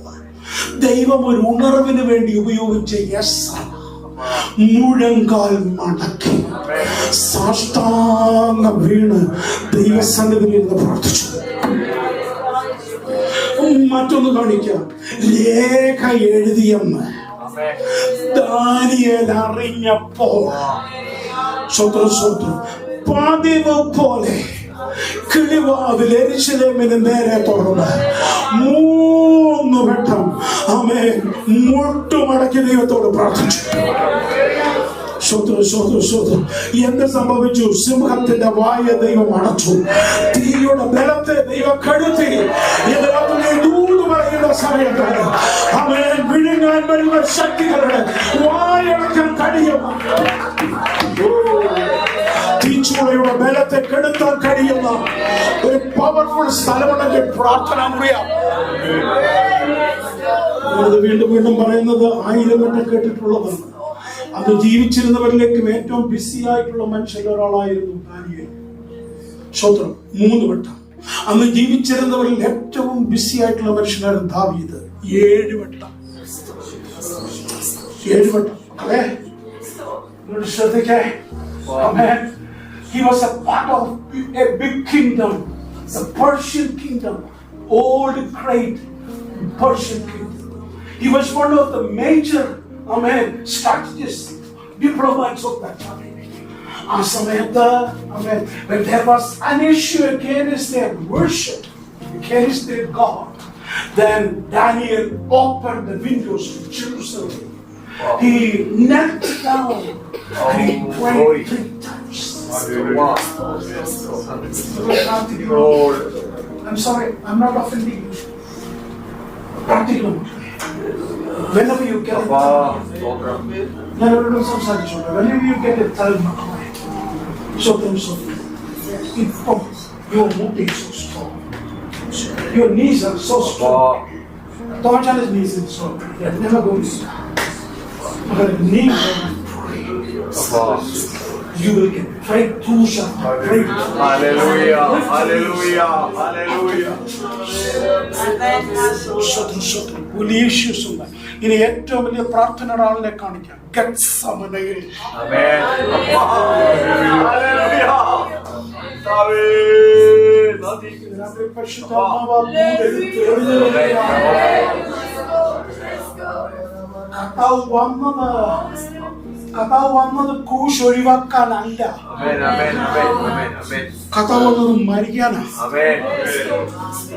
ദൈവം ഒരു ഉണർവിന് വേണ്ടി ഉപയോഗിച്ച മുഴങ്കാൽ മടക്കി സാഷ്ടാംഗം വീണ് ദൈവസന്നിധിയിൽ ഇരുന്ന് പ്രാർത്ഥിച്ചു. മറ്റൊന്ന് കാണിക്കാം. ലേഖ എഴുതിയെന്ന് ദാനിയേൽ അറിഞ്ഞപ്പോൾ പതിവ് പോലെ കിളിവാതിൽ യെരൂശലേമിന് നേരെ തുറന്ന് 3 വട്ടം ആമേൻ മുട്ടുമടക്കി ദൈവത്തോട് പ്രാർത്ഥിച്ചു. എന്ത് സംഭവിച്ചു? സിംഹത്തിന്റെ വായ ദൈവം അടച്ചു. തീയുടെ ബലത്തെ ദൈവം കെടുത്തി. ദൂത് പറയുന്ന സമയത്താണ് ആമേൻ വിഴുങ്ങാൻ വരുന്ന ശക്തികളുടെ വായടക്കാൻ കഴിയും. തീച്ചൂളയുടെ ബലത്തെ കെടുത്താൻ കഴിയുന്ന ഒരു പവർഫുൾ സ്ഥലമുണ്ടെങ്കിൽ പ്രാർത്ഥന മുറിയാം. വീണ്ടും വീണ്ടും പറയുന്നത് 1000 വട്ടം കേട്ടിട്ടുള്ളതാണ്. അന്ന് ജീവിച്ചിരുന്നവരിലേക്കും ഏറ്റവും ബിസി ആയിട്ടുള്ള മനുഷ്യരിൽ ഒരാളായിരുന്നു ദാനിയേൽ. സ്തോത്രം. 3 വട്ടം. അന്ന് ജീവിച്ചിരുന്നവരിൽ ഏറ്റവും ബിസി ആയിട്ടുള്ള മനുഷ്യനായിരുന്നു ദാവീദ്. 7 വട്ടം. 7 വട്ടം. അല്ലേ? ശ്രദ്ധിക്കേ. He was a part of a big kingdom, the Persian kingdom, old great Persian kingdom. He was one of the major, strategists, diplomats of that time. When there was an issue against their worship, against their God, then Daniel opened the windows to Jerusalem. He knelt down and he prayed 3 times. I'm sorry, I'm not offending you. Practical. Whenever you get it, whenever you get it, tell me. So your mood is so strong. Your knees are so strong. Don't challenge knees is strong. They're never going to stop. But knees are praying. You will get breakthrough. Hallelujah, hallelujah, hallelujah. വലിയ issues ഉണ്ട്. ഇനി ഏറ്റവും വലിയ പ്രാർത്ഥന ഒരാളിനെ കാണിക്കാം. ഗെത്സമനയിൽ. Amen. Hallelujah. കർത്താവ് വന്നത് ക്രൂശ് ഒഴിവാക്കാനല്ല. കർത്താവ് വന്നത് മരിക്കാനാ.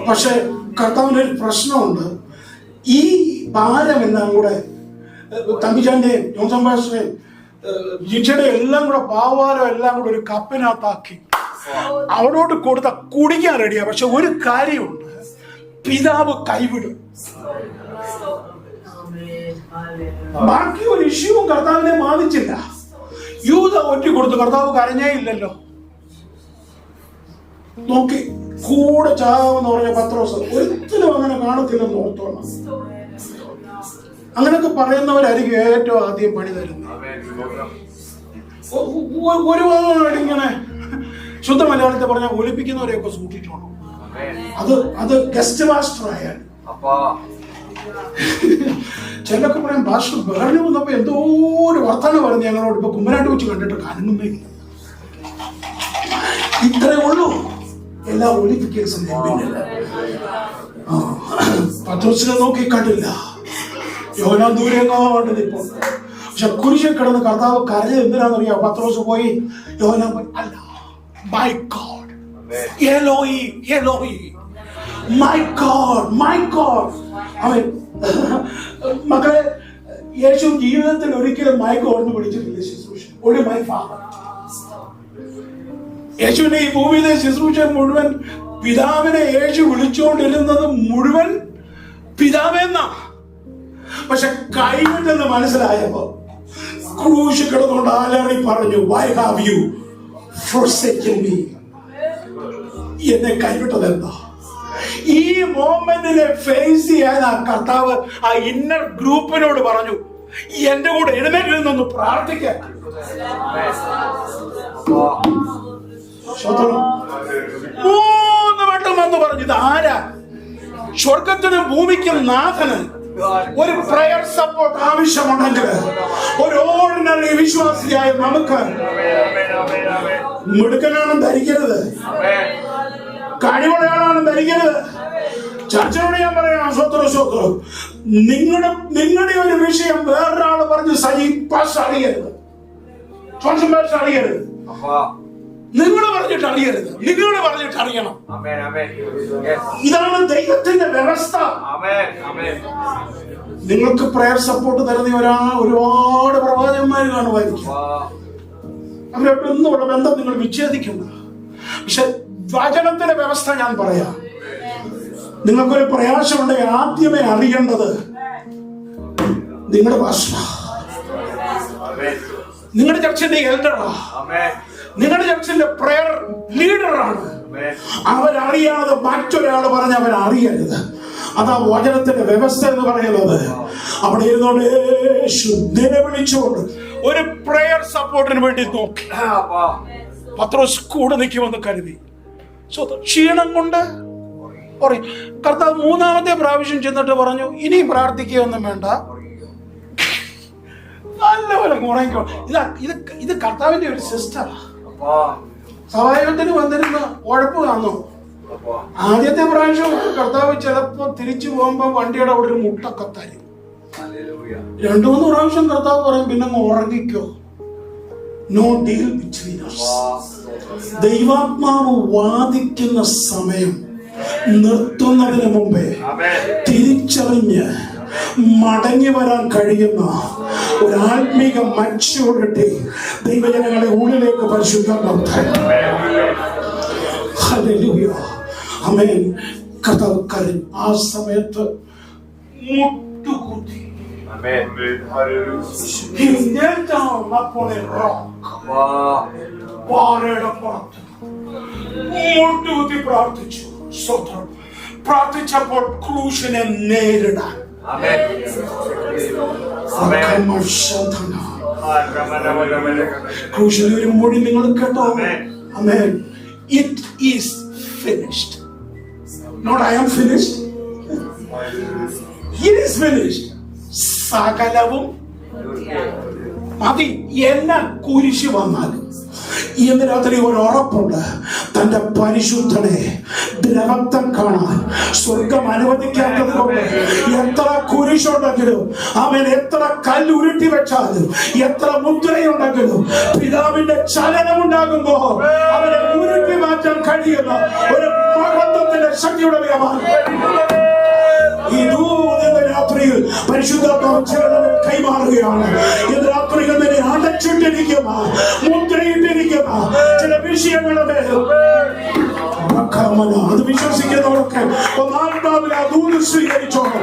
പക്ഷെ കർത്താവിനൊരു പ്രശ്നമുണ്ട്. ഈ ഭാരമെല്ലാം കൂടെ തമ്പിച്ചാന്റെയും ജോൺസൺ പാസ്റ്ററേയും ജിജയുടെ എല്ലാം കൂടെ ഭാവാരം എല്ലാം കൂടെ ഒരു കപ്പിനകത്താക്കി അവരോട് കൊടുത്ത കുടിക്കാൻ റെഡിയാ. പക്ഷെ ഒരു കാര്യമുണ്ട്, പിതാവ് കൈവിടും. ബാക്കി ഒരു ഇഷ്യൂവും കർത്താവിനെ ബാധിച്ചില്ല. യൂദ ഒറ്റ കൊടുത്തു, കർത്താവ് കരഞ്ഞേ ഇല്ലല്ലോ. നോക്കി കൂടെ ചാവെന്ന് പറഞ്ഞ പത്രോസ് ഒരിക്കലും അങ്ങനെ കാണത്തില്ലെന്ന് ഓർത്തോണം. അങ്ങനെയൊക്കെ പറയുന്നവരായിരിക്കും ഏറ്റവും ആദ്യം പണി തരുന്നത്. ഒരുപാട് ഇങ്ങനെ ശുദ്ധ മലയാളത്തെ പറഞ്ഞാൽ ഒലിപ്പിക്കുന്നവരെയൊക്കെ സൂക്ഷിച്ചോണം. അത് ഗസ്റ്റ് മാസ്റ്റർ ആയാൽ. ചിലൊക്കെ പറയാം, ഭാഷ വേറെ വന്നപ്പോ എന്തോ ഒരു വർത്തമാനം പറഞ്ഞു ഞങ്ങളോട്. ഇപ്പൊ കുമ്മനാട്ട് വെച്ച് കണ്ടിട്ട് കാണുന്നേ ഇല്ല. ഇത്രേ ഉള്ളൂ എല്ലാ ഒലിഫിക്കേഷന്റെ പിന്നിൽ. പത്രോസിനെ നോക്കി കണ്ടില്ല, യോഹന്നാൻ ദൂരെങ്ങാണ്ട് നിൽപ്പോ. പക്ഷെ കുരിശിൽ കിടന്ന് കർത്താവ് കരഞ്ഞത് എന്തിനാണെന്നറിയാം? പത്രോസ് പോയി യോഹന്നാൻ അല്ല, my God, Elohi, Elohi, my God, my God. അവൻ മക്കളെ, യേശു ജീവിതത്തിൽ ഒരിക്കലും മൈ ഗോഡ് വിളിച്ചിട്ടില്ല ശുശ്രൂഷ. ഒരു മൈ ഫാദർ. യേശുവിന്റെ ഈ ഭൂമിയിലെ ശുശ്രൂഷ മുഴുവൻ പിതാവിനെ യേശു വിളിച്ചുകൊണ്ടിരുന്നത് മുഴുവൻ പിതാവെന്നാ. പക്ഷെ കൈവിട്ടെന്ന് മനസ്സിലായപ്പോ ക്രൂശ് കിടന്നുകൊണ്ട് ആലറി പറഞ്ഞു, Y have you forsaken me? എന്നെ കൈവിട്ടത് എന്താ? ഈ മോമെന്റിനെ ഫേസ് ചെയ്യാൻ ആ കർത്താവ് ആ ഇന്നർ ഗ്രൂപ്പിനോട് പറഞ്ഞു, എന്റെ കൂടെ എഴുന്നേറ്റ് നിന്നൊന്ന് പ്രാർത്ഥിക്കാൻ. 3 വട്ടം വന്ന് പറഞ്ഞു, ഇത് ആരാ? സ്വർഗത്തിനും ഭൂമിക്കും നാഥന് ഒരു പ്രയർ സപ്പോർട്ട് ആവശ്യമുണ്ടെങ്കിൽ ഒരു ഓർഡിനറി വിശ്വാസിയായ നമുക്ക് മിടുക്കനാണെന്ന് ധരിക്കരുത്, കഴിവുള്ളയാളാണെന്ന് ധരിക്കരുത്. ചർച്ചയോട് ഞാൻ പറയാം, സ്വത്രം നിങ്ങളുടെ ഒരു വിഷയം വേറൊരാള് പറഞ്ഞ് അറിയരുത്, അറിയരുത്. നിങ്ങൾ പറഞ്ഞിട്ട് അറിയരുത്, നിങ്ങൾ പറഞ്ഞിട്ട് അറിയണം. ഇതാണ് ദൈവത്തിന്റെ വ്യവസ്ഥ. നിങ്ങൾക്ക് പ്രയർ സപ്പോർട്ട് തരുന്ന ഒരുപാട് പ്രവാചകന്മാർ കാണുമായിരിക്കും. അവരോടൊന്നുമുള്ള ബന്ധം നിങ്ങൾ വിച്ഛേദിക്കുന്നു. പക്ഷെ വചനത്തിന്റെ വ്യവസ്ഥ ഞാൻ പറയാം. നിങ്ങൾക്കൊരു പ്രയാസമുണ്ടെങ്കിൽ ആദ്യമേ അറിയേണ്ടത് നിങ്ങളുടെ പാസ്റ്റർ, നിങ്ങളുടെ ചർച്ചിന്റെ എൽഡറാ, നിങ്ങളുടെ ചർച്ചിന്റെ പ്രയർ ലീഡറാണ്. അവരറിയാതെ മറ്റൊരാൾ പറഞ്ഞ് അവരറിയരുത്. അതാ വചനത്തിന്റെ വ്യവസ്ഥ എന്ന് പറയുന്നത്. അവിടെ ഇരുന്നോണ്ട് യേശു നിലവിളിച്ചുകൊണ്ട് ഒരു പ്രയർ സപ്പോർട്ടിന് വേണ്ടി നോക്കി. പത്രോസ് കൂടെ നിൽക്കുമെന്ന് കരുതി. ക്ഷീണം കൊണ്ട് പറയും. കർത്താവ് മൂന്നാമത്തെ പ്രാവശ്യം ചെന്നിട്ട് പറഞ്ഞു, ഇനിയും പ്രാർത്ഥിക്കുകയൊന്നും വേണ്ട, നല്ലപോലെ ഉറങ്ങിക്കോ. ഇത് കർത്താവിന്റെ ഒരു സിസ്റ്റമാണ്. സഹായത്തിന് വന്നിരുന്ന ഉഴപ്പ് കാണുന്നു. ആദ്യത്തെ പ്രാവശ്യം കർത്താവ് ചിലപ്പോ തിരിച്ചു പോകുമ്പോ വണ്ടിയുടെ അവിടെ ഒരു മുട്ടൊക്കെ തരും. 2-3 പ്രാവശ്യം കർത്താവ് പറയും, പിന്നെ ഉറങ്ങിക്കോ. No deal between us. ദൈവാത്മാവ് വാദിക്കുന്ന സമയം നിർത്തുന്നതിന് മുമ്പേ തിരിച്ചറിഞ്ഞ് മടങ്ങി വരാൻ കഴിയുന്ന ഒരു ആത്മീക മച്യൂരിറ്റി ദൈവജനങ്ങളെ ഉള്ളിലേക്ക് പരിശുദ്ധമാകും. ഹല്ലേലൂയ, ആമേൻ. കർത്താവ് കരഞ്ഞു. ആ സമയത്ത് മുട്ടുകുത്തി. He knelt down upon a rock. പാറയുടെ പുറത്ത് മുട്ടുകുത്തി പ്രാർത്ഥിച്ചു. സ്തോത്രം. പ്രാർത്ഥിച്ചപ്പോൾ ക്രൂശിനെ നേരിടാൻ ക്രൂശിലെ ഒരു മൊഴി നിങ്ങൾ കേട്ടോ? ആമേൻ. It is finished. Not I am finished. It is finished. സകലവും മതി. എന്ന കുരിശ് വന്നാലും ഇന്ന് രാത്രി ഒരു ഉറപ്പുണ്ട്, തന്റെ പരിശുദ്ധനെ ദ്രവത്വം കാണാൻ സ്വർഗം അനുവദിക്കാത്തത് കൊണ്ട് എത്ര കുരിശുണ്ടെങ്കിലും, അവൻ എത്ര കല്ലുരുട്ടി വെച്ചാലും, എത്ര മുദ്രയുണ്ടെങ്കിലും, പിതാവിന്റെ ചലനം ഉണ്ടാകുമ്പോ അവനെ ഉരുട്ടി മാറ്റാൻ കഴിയുന്ന ഒരു മഹത്വത്തിന്റെ ശക്തിയുടെ വ്യാപാരം ഈ രാത്രിയിൽ പരിശുദ്ധാത്മാവ് കൈമാറുകയാണ്. ഇത് രാത്രികൾ തന്നെ അടച്ചിട്ടിരിക്കുന്ന, മുദ്രയിട്ടിരിക്കുന്ന ചില വിഷയങ്ങളുടെ അത് വിശ്വസിക്കുന്നവരൊക്കെ ഒന്നാത്മാവിൽ ആ ദൂത് സ്വീകരിച്ചോളൂ.